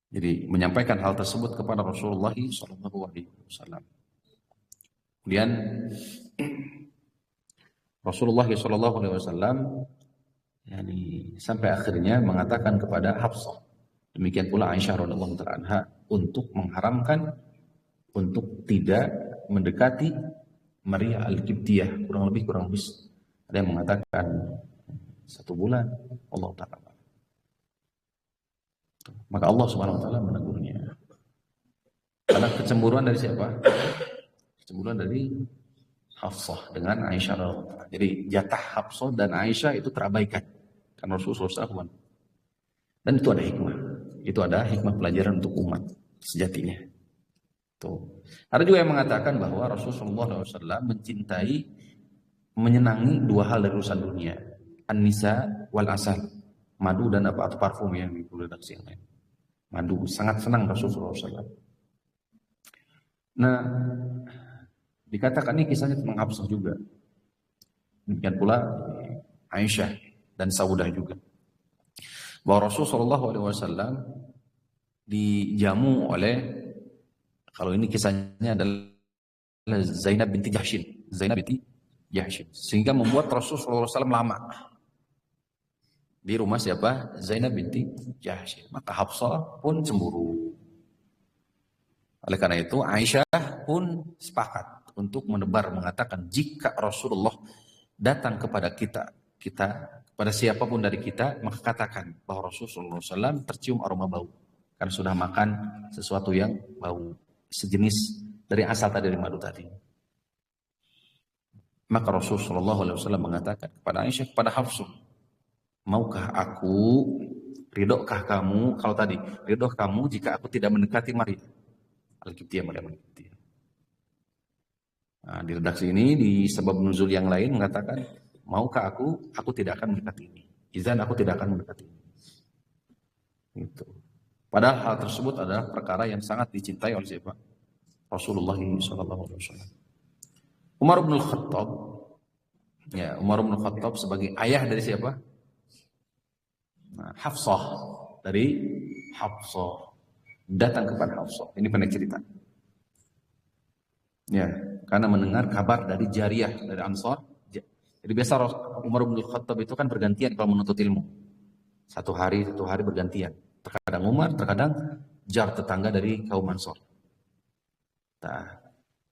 Jadi menyampaikan hal tersebut kepada Rasulullah SAW. Kemudian Rasulullah SAW sampai akhirnya mengatakan kepada Hafsah, demikian pula Aisyah radhiyallahu taala anha, untuk mengharamkan untuk tidak mendekati Maryah Al-Qibtiyah, kurang lebih ada yang mengatakan 1 bulan, Allah taala. Maka Allah Subhanahu wa taala menegurnya. Karena kecemburuan dari siapa? Kecemburuan dari Hafsah dengan Aisyah radhiyallahu anha. Jadi jatah Hafsah dan Aisyah itu terabaikan karena Rasulullah SAW. Dan itu ada hikmah. Itu ada hikmah pelajaran untuk umat sejatinya. Tuh. Ada juga yang mengatakan bahwa Rasulullah SAW mencintai, menyenangi dua hal dari urusan dunia. An-nisa wal asal. Madu dan apa atau parfum yang di redaksi yang lain. Madu sangat senang Rasulullah SAW. Nah, dikatakan ini kisahnya tentang Hafsah juga. Demikian pula Aisyah dan Saudah juga. Bahwa Rasulullah SAW dijamu oleh, kalau ini kisahnya adalah Zainab binti Jahshin. Zainab binti Jahshin. Sehingga membuat Rasulullah SAW lama di rumah siapa? Zainab binti Jahshin. Maka Hafsah pun cemburu. Oleh karena itu Aisyah pun sepakat untuk menebar mengatakan jika Rasulullah datang kepada kita kepada siapapun dari kita, maka katakan bahwa Rasulullah SAW tercium aroma bau karena sudah makan sesuatu yang bau sejenis dari asal tadi dari madu tadi. Maka Rasulullah SAW mengatakan kepada Aisyah, kepada Hafsah, maukah aku, ridokah kamu, kalau tadi ridok kamu jika aku tidak mendekati Maria Al-Qibtiyah, Maryam Al-Qibtiyah. Nah, di redaksi ini di sebab nuzul yang lain mengatakan, maukah aku tidak akan mendekati ini. Izan aku tidak akan mendekati ini. Gitu. Padahal hal tersebut adalah perkara yang sangat dicintai oleh siapa? Rasulullah SAW. Umar bin Khattab, ya Umar bin Khattab sebagai ayah dari siapa? Nah, Hafsah, dari Hafsah datang kepada Hafsah. Ini pendek cerita. Ya, karena mendengar kabar dari jariyah dari Ansar. Jadi biasa Umar bin Khattab itu kan bergantian kalau menuntut ilmu. Satu hari bergantian. Terkadang Umar, terkadang jar tetangga dari kaum Ansar. Nah,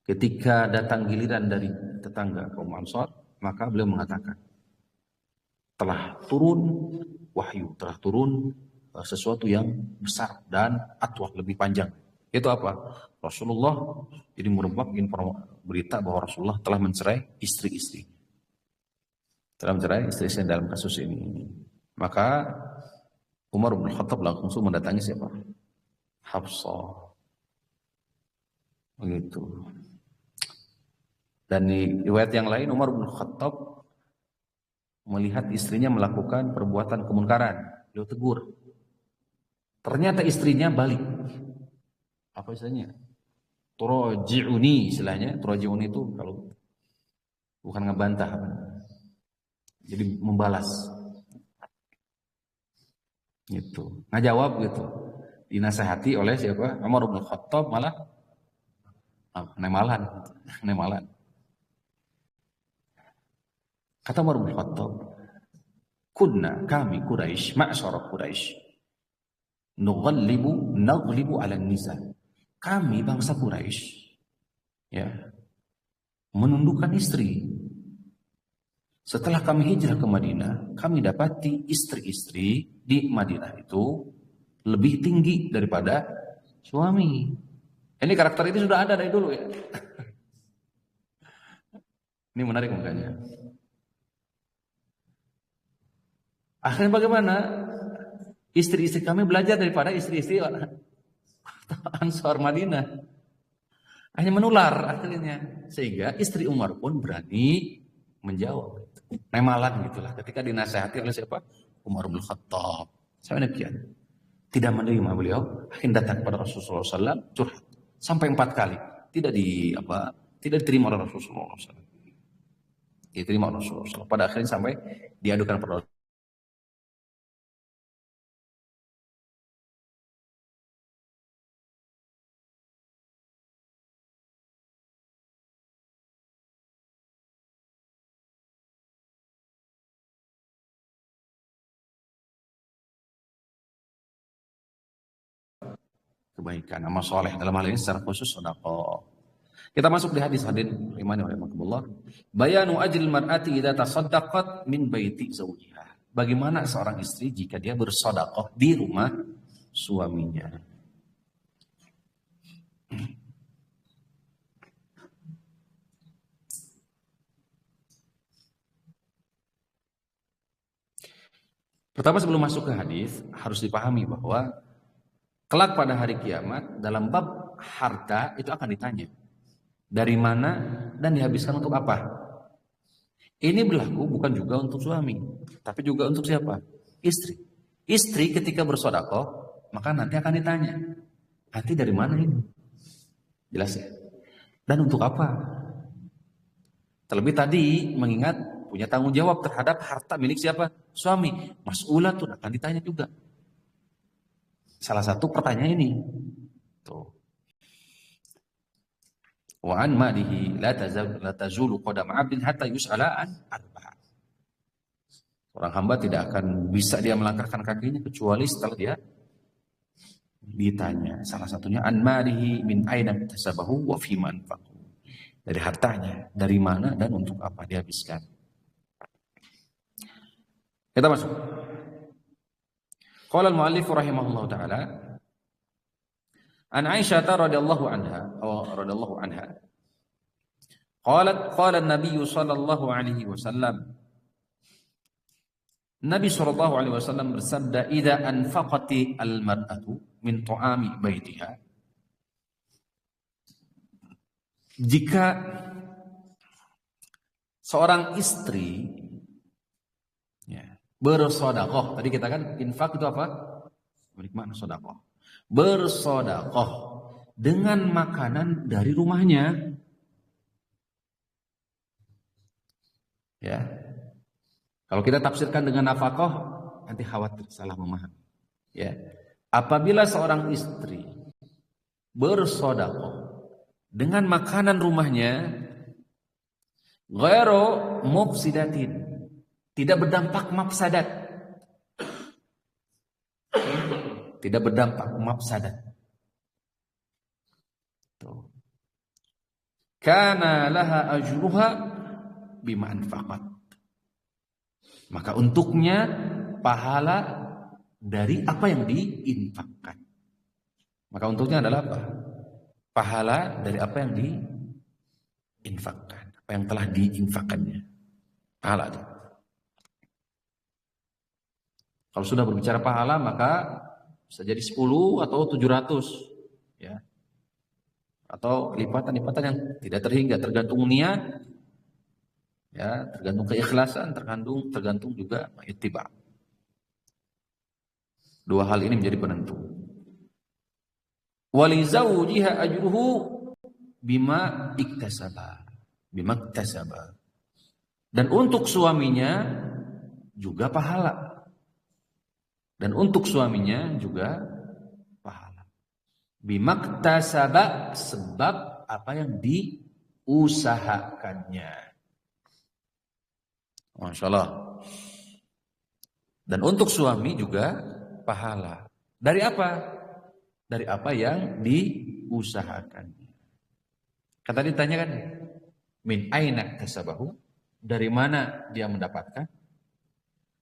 ketika datang giliran dari tetangga kaum Ansar, maka beliau mengatakan, telah turun wahyu, telah turun sesuatu yang besar dan atwah, lebih panjang. Itu apa? Rasulullah jadi merupakan berita bahwa Rasulullah telah mencerai istri-istri. Telah mencerai istri-istri dalam kasus ini. Maka Umar bin Khattab langsung mendatangi siapa? Hafsah. Begitu. Dan di riwayat yang lain Umar bin Khattab melihat istrinya melakukan perbuatan kemungkaran. Beliau tegur. Ternyata istrinya balik. Apa istilahnya? Turaji'uni istilahnya. Turaji'uni itu kalau bukan ngebantah. Jadi membalas. Gitu. Ngajawab gitu. Dinasehati oleh siapa? Umar bin Khattab malah nemalan. Kata Umar bin Khattab, kunna kami Quraisy, ma'syara Quraisy, naghlibu 'ala nisa. Kami bangsa Quraisy ya, menundukkan istri. Setelah kami hijrah ke Madinah, kami dapati istri-istri di Madinah itu lebih tinggi daripada suami. Ini karakter ini sudah ada dari dulu ya. Ini menarik makanya. Akhirnya bagaimana? Istri-istri kami belajar daripada istri-istri Ansar Madinah. Hanya menular akhirnya. Sehingga istri Umar pun berani menjawab. Nemalan gitulah. Ketika dinasihati oleh siapa? Umar bin Khattab. Sampai demikian. Tidak menerima beliau. Akhirnya datang kepada Rasulullah SAW. Curhat. Sampai 4 kali. Tidak diterima oleh Rasulullah SAW. Diterima oleh Rasulullah SAW. Pada akhirnya sampai diadukan pada kebaikan, amal soleh dalam hal ini secara khusus sedekah. Kita masuk di hadis hadirin imani wa rahmatullah. Bayanu ajril mar'ati idza tasaddaqat min baiti zawjiha. Bagaimana seorang istri jika dia bersedekah di rumah suaminya. Pertama sebelum masuk ke hadis harus dipahami bahwa kelak pada hari kiamat dalam bab harta itu akan ditanya dari mana dan dihabiskan untuk apa. Ini berlaku bukan juga untuk suami, tapi juga untuk siapa? Istri. Istri ketika bersedekah maka nanti akan ditanya, nanti dari mana ini? Jelas ya? Dan untuk apa? Terlebih tadi mengingat punya tanggung jawab terhadap harta milik siapa? Suami. Mas'ulatun akan ditanya juga. Salah satu pertanyaan ini. Tuh. Wa an malihi la tazulu qadam 'abdin hatta yus'ala an arba'. Orang hamba tidak akan bisa dia melangkahkan kakinya kecuali setelah dia ditanya. Salah satunya an malihi min aina tasabahu wa fi ma anfaqahu. Dari hartanya, dari mana dan untuk apa dihabiskan. Kita masuk. Qala al-mu'allif rahimahullahu taala an Aisyah radhiyallahu anha qala an-nabiy sallallahu alaihi wasallam Nabi sallallahu alaihi wasallam bersabda idza anfaqati al-mar'atu min ta'ami baitiha, jika seorang istri bersedekah, tadi kita kan infak itu apa? Bermakna sedekah. Bersedekah dengan makanan dari rumahnya. Ya. Kalau kita tafsirkan dengan nafkah, nanti khawatir salah memahami. Ya. Apabila seorang istri bersedekah dengan makanan rumahnya, ghairu mufsidatin, tidak berdampak mafsadat. Tidak berdampak mafsadat. Tuh. Kana laha ajruha bima anfaqat. Maka untuknya pahala dari apa yang diinfakkan. Maka untuknya adalah apa? Pahala dari apa yang diinfakkan, apa yang telah diinfakkannya. Pahala itu. Kalau sudah berbicara pahala maka bisa jadi 10 atau 700 ya. Atau lipatan-lipatan yang tidak terhingga, tergantung niat ya, tergantung keikhlasan, tergantung juga ittiba. Dua hal ini menjadi penentu. Wali zawjiha ajruhu bima iktasaba. Dan untuk suaminya juga pahala. Dan untuk suaminya juga pahala. Bimaktasaba, sebab apa yang diusahakannya. Masya Allah. Dan untuk suami juga pahala. Dari apa? Dari apa yang diusahakannya. Kata ditanya kan, min aina kasabahu, dari mana dia mendapatkan?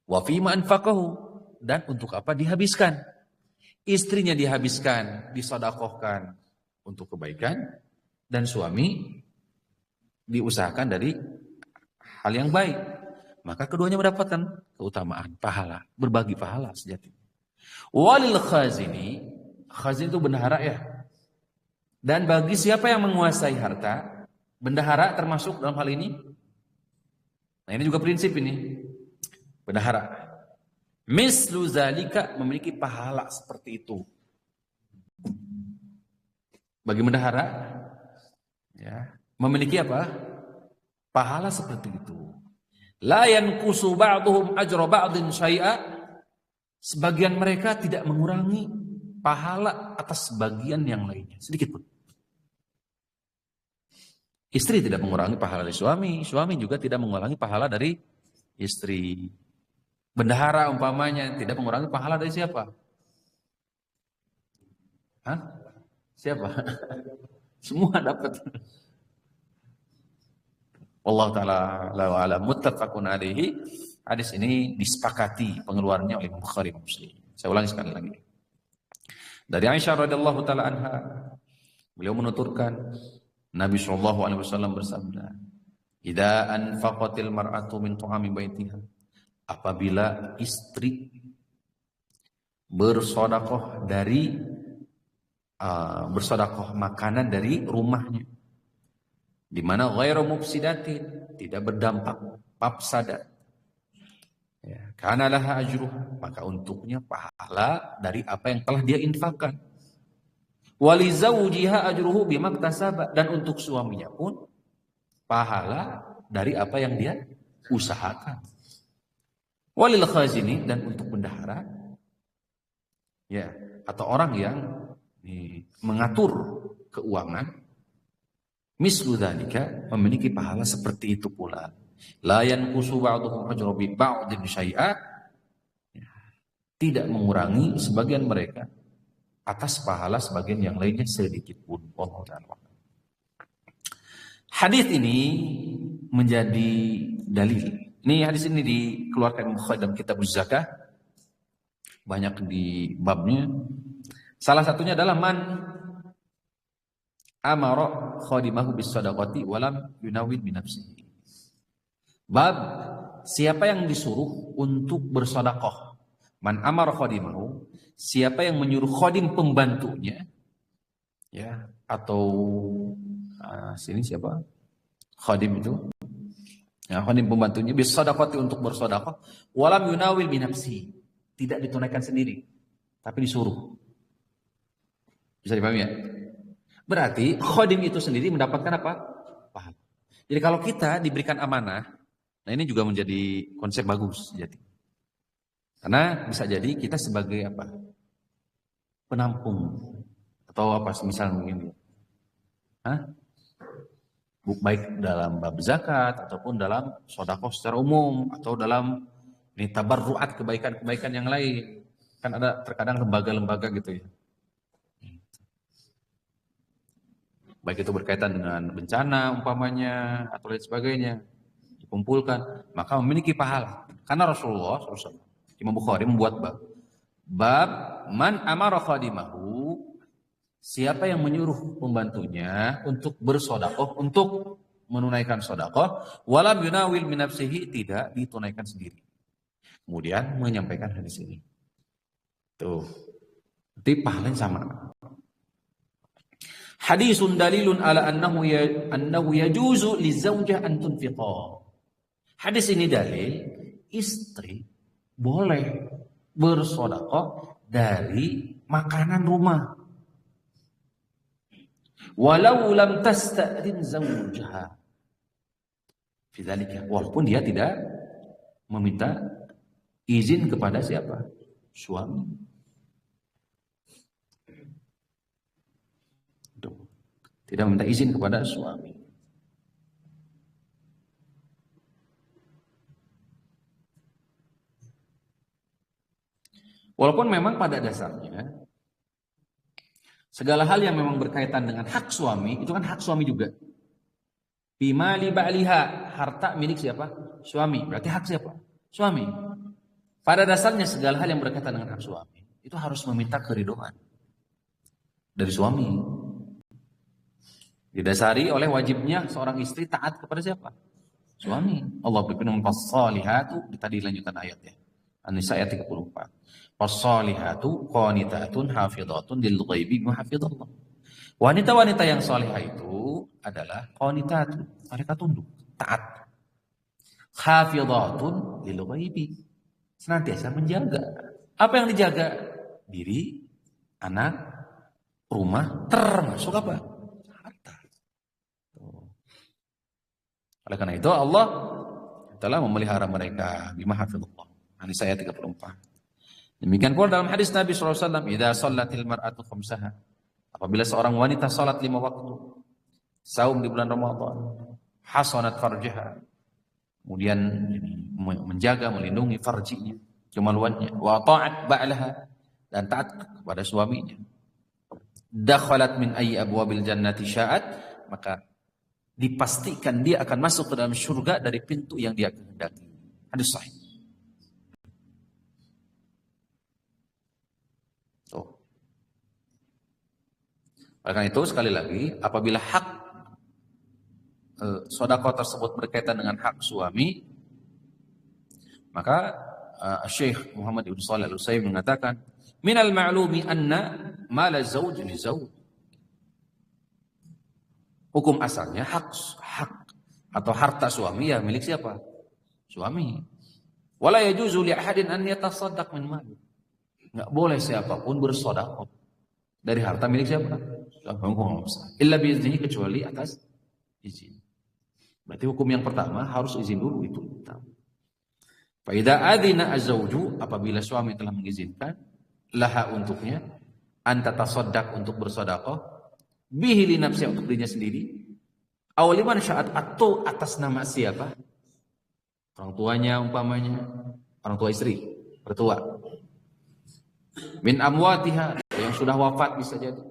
Wa fima anfaqahu, dan untuk apa dihabiskan. Istrinya dihabiskan, disedekahkan untuk kebaikan, dan suami diusahakan dari hal yang baik. Maka keduanya mendapatkan keutamaan, pahala, berbagi pahala sejati. Walil khazini, khazin itu bendahara ya. Dan bagi siapa yang menguasai harta, bendahara termasuk dalam hal ini. Nah ini juga prinsip ini. Bendahara. Mislu zalika, memiliki pahala seperti itu. Bagi bendahara ya, memiliki apa? Pahala seperti itu. La yanqusu ba'dhum ajra ba'dhin syai'a. Sebagian mereka tidak mengurangi pahala atas sebagian yang lainnya, sedikit pun. Istri tidak mengurangi pahala dari suami, suami juga tidak mengurangi pahala dari istri. Bendahara umpamanya tidak mengurangi pahala dari siapa? Hah? Siapa? Semua dapat. Allah Ta'ala la'ala muttafaqun alaihi. Hadis ini disepakati pengeluarannya oleh Bukhari dan Muslim. Saya ulangi sekali lagi. Dari Aisyah radhiyallahu taala anha, beliau menuturkan Nabi sallallahu alaihi wasallam bersabda, "Idza anfaqatil mar'atu min tu'ami baitiha." Apabila istri bersedekah dari bersedekah makanan dari rumahnya, di mana ghairu mufsidatin, tidak berdampak mafsadat. Ya, karena laha ajruh, maka untuknya pahala dari apa yang telah dia infakkan. Wali zawjiha ajruhu bimaktasaba, dan untuk suaminya pun pahala dari apa yang dia usahakan. Walil khazini, dan untuk bendahara, ya, atau orang yang mengatur keuangan, mislu dzalika, memiliki pahala seperti itu pula. La yanqusu ba'duhum ajra bi ba'din syai'a, tidak mengurangi sebagian mereka atas pahala sebagian yang lainnya sedikit pun. Wallahu ta'ala. Hadis ini menjadi dalil. Ini hadis ini dikeluarkan Bukhari dalam kitab Zakah, banyak di babnya. Salah satunya adalah man amara khadimahu bis sadaqati walam yunawwid bi nafsihi. Bab siapa yang disuruh untuk bersedekah. Man amara khadimahu, siapa yang menyuruh khadim pembantunya, ya, atau sini siapa? Khadim itu, ya, khadim pembantunya bis sadaqati, untuk bersedekah, walam yunawwil bi nafsihi, tidak ditunaikan sendiri, tapi disuruh. Bisa dipahami ya? Berarti khadim itu sendiri mendapatkan apa? Pahala. Jadi kalau kita diberikan amanah, nah ini juga menjadi konsep bagus. Jadi, karena bisa jadi kita sebagai apa? Penampung atau apa semisal mungkin, baik dalam bab zakat ataupun dalam sedekah secara umum atau dalam ini tabarruat, kebaikan-kebaikan yang lain. Kan ada terkadang lembaga-lembaga gitu ya. Baik itu berkaitan dengan bencana umpamanya atau lain sebagainya, dikumpulkan, maka memiliki pahala. Karena Rasulullah SAW, Imam Bukhari membuat bab man amara khadimahu, siapa yang menyuruh pembantunya untuk bersedekah, untuk menunaikan sedekah, walam yunawil min nafsihi, tidak ditunaikan sendiri. Kemudian menyampaikan hadis ini. Tuh. Berarti pahalanya sama. Hadisun dalilun ala annahu yajuzu lizaujah an tunfiqa. Hadis ini dalil istri boleh bersedekah dari makanan rumah. Walau lam tasta'din zawjaha. Fidzalika, walaupun dia tidak meminta izin kepada siapa? Suami. Tidak meminta izin kepada suami. Walaupun memang pada dasarnya segala hal yang memang berkaitan dengan hak suami, itu kan hak suami juga. Bimali ba'liha, harta milik siapa? Suami. Berarti hak siapa? Suami. Pada dasarnya segala hal yang berkaitan dengan hak suami, itu harus meminta keridhaan dari suami. Didasari oleh wajibnya seorang istri taat kepada siapa? Suami. Allah berfirman, "Fassalihatu", tadi lanjutan ayat ya. An-Nisa ayat 34. "Fassalihatu qanitatun hafizatun lil ghaibi bima hafizallah." Wanita-wanita yang salihah itu adalah qanitatun, mereka tunduk, taat. Hafizatun lil ghaibi, senantiasa menjaga. Apa yang dijaga? Diri, anak, rumah, termasuk apa? Oleh karena itu Allah telah memelihara mereka bima hafizallah. An-Nisa ayat 34. Demikian pula dalam hadis Nabi SAW, "Idza shallatil mar'atu khamsaha", apabila seorang wanita salat 5 waktu, saum di bulan Ramadan, hasanat farjaha, kemudian menjaga, melindungi farjinya, kemaluannya, wa ta'at ba'laha, dan taat kepada suaminya, dakhalat min ayyi abwabil jannati sya'at, maka dipastikan dia akan masuk ke dalam surga dari pintu yang dia kehendaki. Hadis sahih. Oleh karena itu sekali lagi, apabila hak sedekah tersebut berkaitan dengan hak suami, maka Syekh Muhammad Ibn Shalih Al-Utsaimin mengatakan, minal ma'lumi anna mala zauj li zauj. Hukum asalnya hak atau harta suami ya milik siapa? Suami. Wala yajuzu li ahadin an yatasaddaq min mali. Enggak boleh siapapun bersedekah dari harta milik siapa? Illa biiznihi, kecuali atas izin. Berarti hukum yang pertama harus izin dulu itu. Fa idza adzina az-zawju, apabila suami telah mengizinkan, laha untuknya anta tasaddaq untuk bersedekah bihi li nafsi, untuk dirinya sendiri, aw liman sya'at, atau atas nama siapa? Orang tuanya umpamanya, orang tua istri, mertua. Min amwatiha, yang sudah wafat bisa jadi.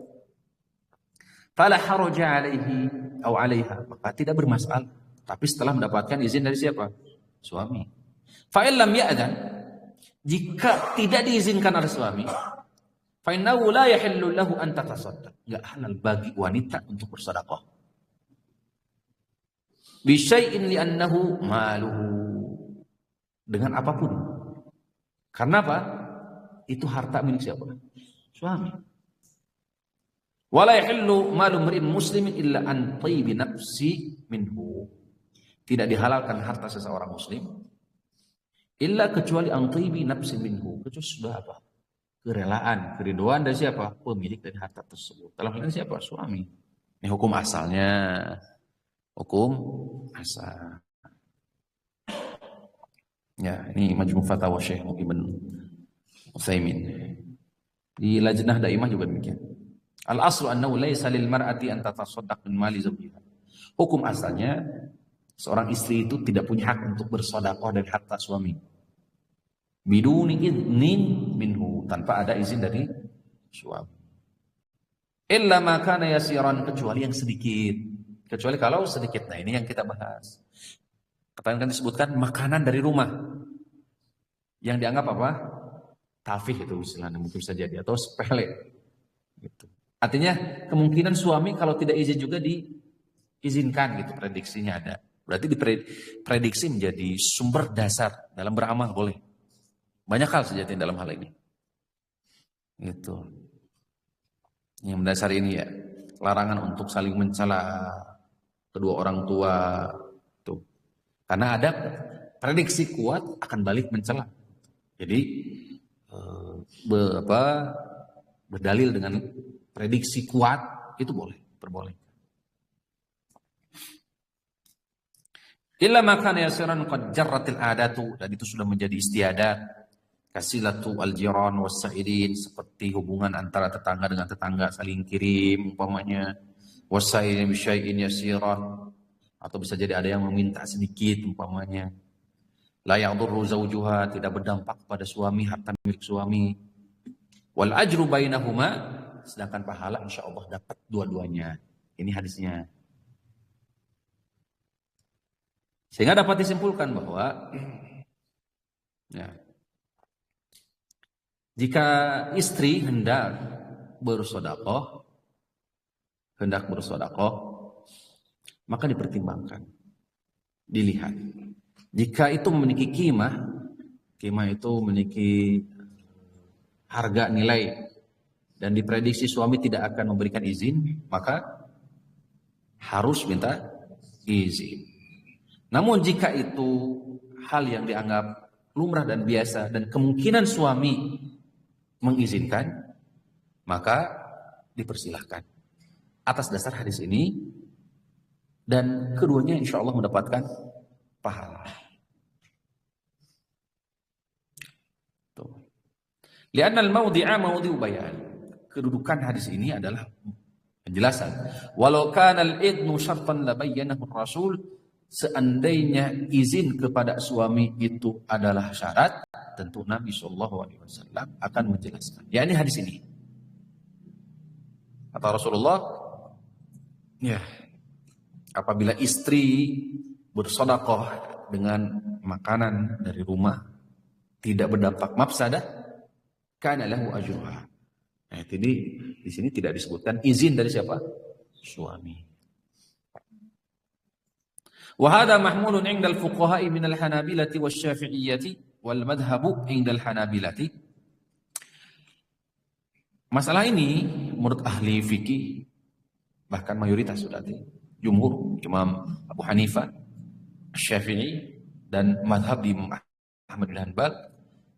Fala haraja alaihi aw alaiha, maka tidak bermasalah, tapi setelah mendapatkan izin dari siapa? Suami. Fa in lam ya'dzan, jika tidak diizinkan oleh suami, fa innahu la yahillu lahu an tatasaddaq, enggak halal bagi wanita untuk bersedekah. Bi syai'in li annahu maluhu, dengan apapun. Karena apa? Itu harta milik siapa? Suami. Wala yahillu malu mri'in muslimin illa an tayyibi nafsi minhu. Tidak dihalalkan harta seseorang muslim illa kecuali an tayyibi nafsi minhu. Kecuali sudah apa? Kerelaan, keriduan dari siapa? Pemilik dari harta tersebut. Dalam hal ini siapa? Suami. Ini hukum asalnya. Hukum asal. Ya, ini Majmu' Fatawa Syekh Ibn Utsaimin. Di Lajnah Daimah juga demikian. Al-aslu annahu laysa lil mar'ati an tatasaddaq min mali zawjiha. Hukum asalnya seorang istri itu tidak punya hak untuk bersedekah dari harta suami. Biduni idnin minhu, tanpa ada izin dari suami. Illa ma kana yasiran, kecuali yang sedikit. Kecuali kalau sedikit. Nah, ini yang kita bahas. Katakan disebutkan makanan dari rumah. Yang dianggap apa? Tafih itu istilahnya, mungkin bisa jadi, atau sepele. Gitu. Artinya kemungkinan suami kalau tidak izin juga diizinkan gitu, prediksinya ada. Berarti diprediksi menjadi sumber dasar dalam beramal, boleh. Banyak hal sejatinya dalam hal ini. Gitu. Yang mendasar ini ya, larangan untuk saling mencela kedua orang tua tuh. Karena ada prediksi kuat akan balik mencela. Jadi berdalil dengan prediksi kuat itu boleh, perbolehkan. Illa makana yasiran qad jarratil adatu, dan itu sudah menjadi istiadat, kasilatu aljiran wasailin, seperti hubungan antara tetangga dengan tetangga saling kirim umpamanya, wasailin bisyai'in yasiran, atau bisa jadi ada yang meminta sedikit umpamanya. La yadurru zawjuha, tidak berdampak pada suami, harta milik suami. Wal ajru bainahuma, sedangkan pahala insyaallah dapat dua-duanya. Ini hadisnya. Sehingga dapat disimpulkan bahwa ya, jika istri hendak bersedekah, maka dipertimbangkan, dilihat. Jika itu memiliki qimah itu memiliki harga nilai dan diprediksi suami tidak akan memberikan izin, maka harus minta izin. Namun jika itu hal yang dianggap lumrah dan biasa dan kemungkinan suami mengizinkan, maka dipersilahkan atas dasar hadis ini, dan keduanya insya Allah mendapatkan pahala. Li'anna al-mawdi'a mawdi'u bayan. Kedudukan hadis ini adalah penjelasan. Walau kana al-idnu syartan la bayyanahu ar-rasul, seandainya izin kepada suami itu adalah syarat, tentu Nabi SAW akan menjelaskan. Ya, ini hadis ini. Kata Rasulullah, ya, apabila istri bersedekah dengan makanan dari rumah tidak berdampak mafsadah, kana lahu ajruha. Nah, jadi di sini tidak disebutkan izin dari siapa? Suami. Wa hadha mahmulun 'inda al-fuqaha'i min al-Hanabilati wasy-Syafi'iyyati wal madhhabu indal Hanabilati. Masalah ini menurut ahli fikih bahkan mayoritas sudah jumhur Imam Abu Hanifah, Syafi'i dan madhab Imam Ahmad bin Hanbal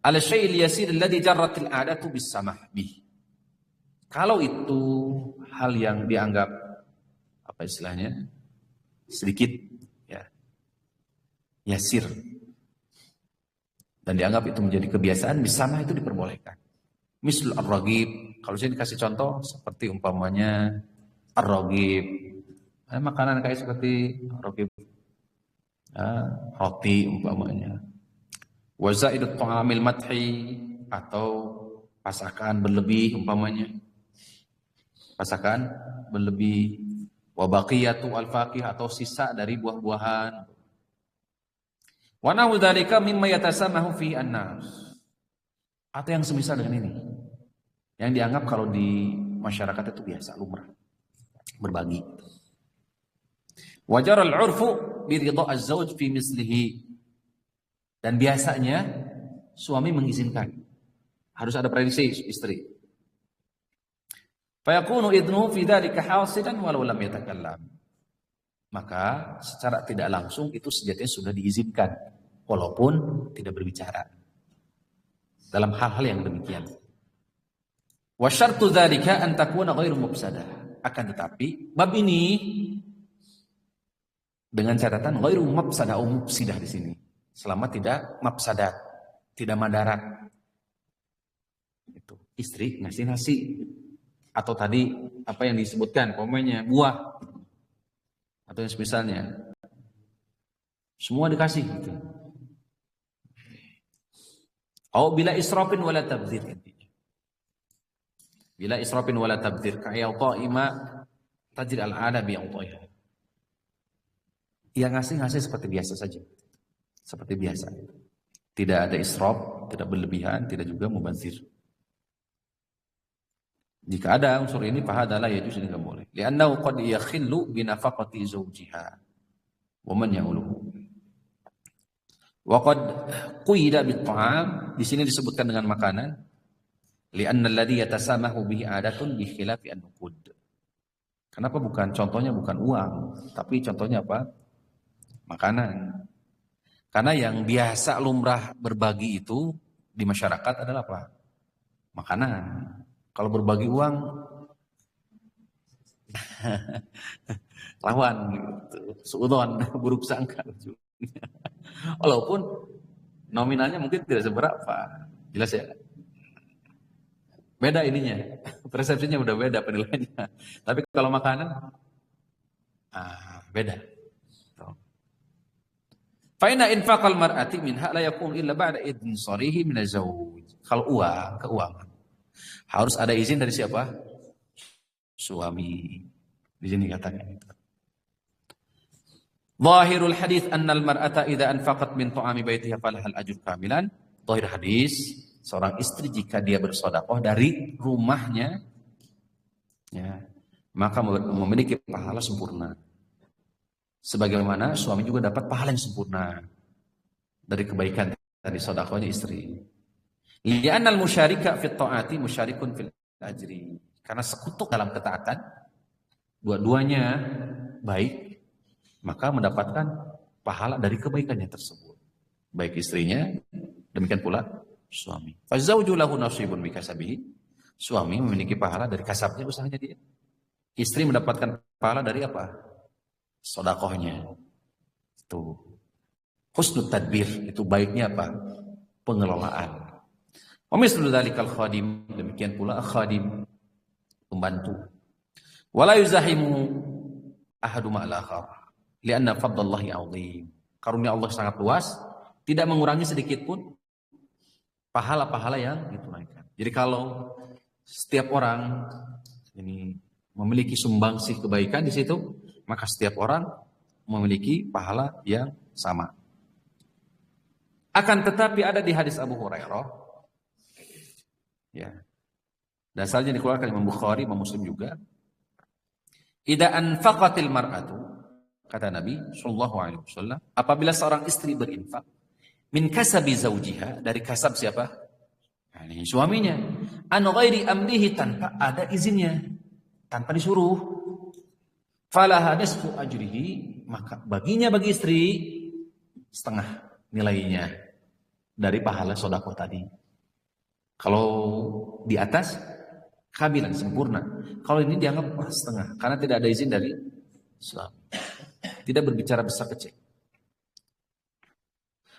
ala syai'il yasir alladhi jarratil 'adatu bis samah bih. Kalau itu hal yang dianggap apa istilahnya sedikit ya yasir dan dianggap itu menjadi kebiasaan, bisamah itu diperbolehkan. Misal ar-raghib, kalau saya dikasih contoh seperti umpamanya ar-raghib, makanan kayak seperti raghib, roti umpamanya, wa zaidut ta'amil madhi, atau pasakan berlebih umpamanya, pasakan berlebih, wa baqiyatu al-faqih, atau sisa dari buah-buahan, wa nahu dzalika mimma yatasamahu fi an-nas, atau yang semisal dengan ini, yang dianggap kalau di masyarakat itu biasa, lumrah, berbagi. Wajar al-urfu bi ridha az-zawj fi mislihi, dan biasanya suami mengizinkan, harus ada prediksi istri. Fa yakunu idnuhu fi dzalika hasilan walau lam yatakallam, maka secara tidak langsung itu sejatinya sudah diizinkan walaupun tidak berbicara dalam hal-hal yang demikian. Wa syartu dzalika an takuna ghairu mufsadah, akan tetapi bab ini dengan catatan ghairu mufsadah atau mufsidah di sini, selama tidak mafsadat, tidak madarat. Itu istri ngasih nasi atau tadi apa yang disebutkan pokoknya buah atau yang semisalnya semua dikasih gitu. Au bila israfin wala tabdzir, bila israfin wala tabdzir kaya ta'ima tajri al-'ada bi ta'ha. Yang ngasih seperti biasa saja. Seperti biasa. Tidak ada israf, tidak berlebihan, tidak juga mubazir. Jika ada unsur ini fahadalah yajuz, ini enggak boleh. Li'annahu qad yakhillu bi nafaqati zawjiha wa man ya'uluhu. Waqad quyida bit-ta'am, di sini disebutkan dengan makanan, li'anna alladhi yatasamahu bihi 'adatun bi khilafi an-nuqud. Kenapa bukan contohnya bukan uang, tapi contohnya apa? Makanan. Karena yang biasa lumrah berbagi itu di masyarakat adalah apa? Makanan. Kalau berbagi uang lawan gitu. Suudzon, buruk sangka. Walaupun nominalnya mungkin tidak seberapa, jelas ya. Beda ininya, persepsinya udah beda penilaiannya. Tapi kalau makanan, beda. Faina infaqal mar'ati minha la yakun illa ba'da idn sarihi min az-zawj. Kalau uang, keuangan, harus ada izin dari siapa? Suami. Di sini katanya itu. Zahirul hadis annal mar'ata idza anfaqat min ta'ami baitiha falahal ajr kamilan. Zahir hadis, seorang istri jika dia bersedekah dari rumahnya ya, maka memiliki pahala sempurna. Sebagaimana suami juga dapat pahala yang sempurna dari kebaikan tadi sedekahnya istri. Li'annal musyarika fit ta'ati musyarikun fil ajri. Karena sekutu dalam ketaatan, dua-duanya baik, maka mendapatkan pahala dari kebaikannya tersebut. Baik istrinya, demikian pula suami. Fazauju lahu nasibun bikasabihi. Suami memiliki pahala dari kasabnya, usahanya dia. Istri mendapatkan pahala dari apa? Sedekahnya. Itu husnul tadbir, itu baiknya apa? Pengelolaan. Wa mislu dzalikal khadim, demikian pula khadim, pembantu. Wala yuzahimu ahadu ma'al akhar. Lianna fadlallahi 'azim. Karunia Allah sangat luas, tidak mengurangi sedikit pun pahala-pahala yang ditunaikan. Jadi kalau setiap orang ini memiliki sumbangsih kebaikan di situ, maka setiap orang memiliki pahala yang sama. Akan tetapi ada di hadis Abu Hurairah, ya, dasarnya dikeluarkan Imam Bukhari, Imam Muslim juga. Idza anfaqatil mar'atu, kata Nabi sallallahu alaihi wasallam, apabila seorang istri berinfak, min kasabi zaujiha, dari kasab siapa? Nah, ini suaminya. An ghairi amrihi, tanpa ada izinnya, tanpa disuruh. Falaha nisfu ajrihi, maka baginya, bagi istri, setengah nilainya dari pahala sedekah tadi. Kalau di atas kabilan sempurna. Kalau ini dianggap setengah karena tidak ada izin dari suami. Tidak berbicara besar kecil.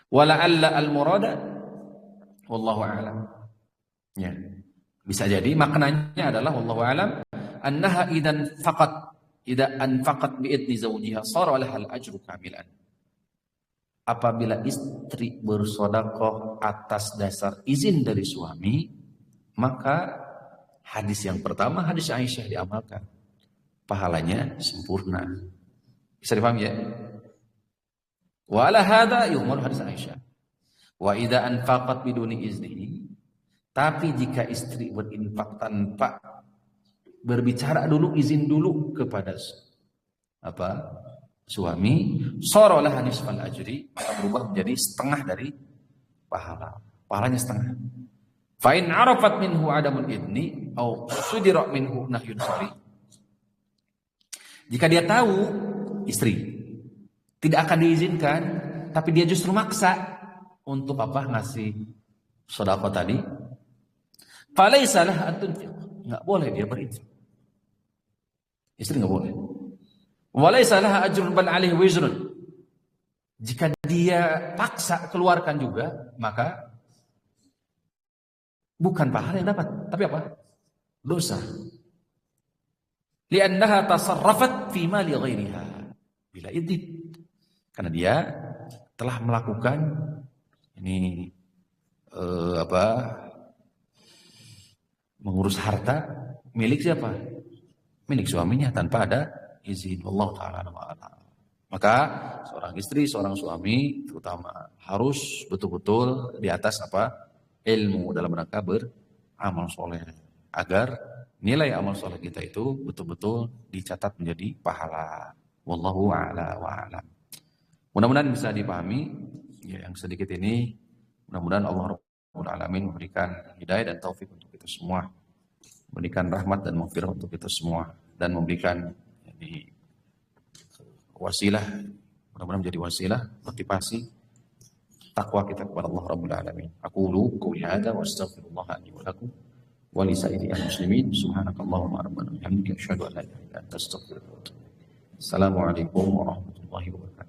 Wala'alla al-murada wallahu a'lam. Ya. Bisa jadi maknanya adalah wallahu a'lam annaha idan anfaqat bi idni zawjiha shara laha al-ajru kamilan. Apabila istri bersedekah atas dasar izin dari suami, maka hadis yang pertama, hadis Aisyah, diamalkan. Pahalanya sempurna. Bisa dipahami ya? Wa ala hadza yuhmal hadis Aisyah. Wa idza anfaqat biduni iznihi, tapi jika istri berinfak tanpa berbicara dulu, izin dulu kepada suami, sorolah nisfal ajri, maka berubah menjadi setengah dari pahala. Pahalanya setengah. Fa in arafat minhu adamul idni au sudira minhu nahyun sari. Jika dia tahu istri tidak akan diizinkan, tapi dia justru maksa untuk ngasih sedekah tadi, falaisa lah an tunfiq. Enggak boleh dia berinfak. Istri enggak boleh. Walaysa laha ajrun bal alaihi wizrun. Jika dia paksa keluarkan juga, maka bukan pahala yang dapat, tapi apa? Dosa. Li'annaha tasarrafat fi mali ghairiha bila idin. Karena dia telah melakukan ini mengurus harta milik siapa? Milik suaminya tanpa ada izin. Allah Ta'ala. Maka seorang istri, seorang suami terutama harus betul-betul di atas ilmu dalam rangka beramal soleh, agar nilai amal soleh kita itu betul-betul dicatat menjadi pahala. Wallahu a'la wa a'lam. Mudah-mudahan bisa dipahami ya, yang sedikit ini. Mudah-mudahan Allah Rabbul Alamin memberikan hidayah dan taufik untuk kita semua, memberikan rahmat dan maghfirah untuk kita semua, dan memberikan wasilah, mudah-mudahan menjadi wasilah motivasi takwa kita kepada Allah Rabbul Alamin. Aqulu qouli hadza wa astaghfirullah li wa lakum wa li sa'iril muslimin. Subhanakallahumma rabbana wa bihamdika asyhadu an la ilaha illa anta astaghfiruka wa atubu ilaik. Assalamualaikum warahmatullahi wabarakatuh.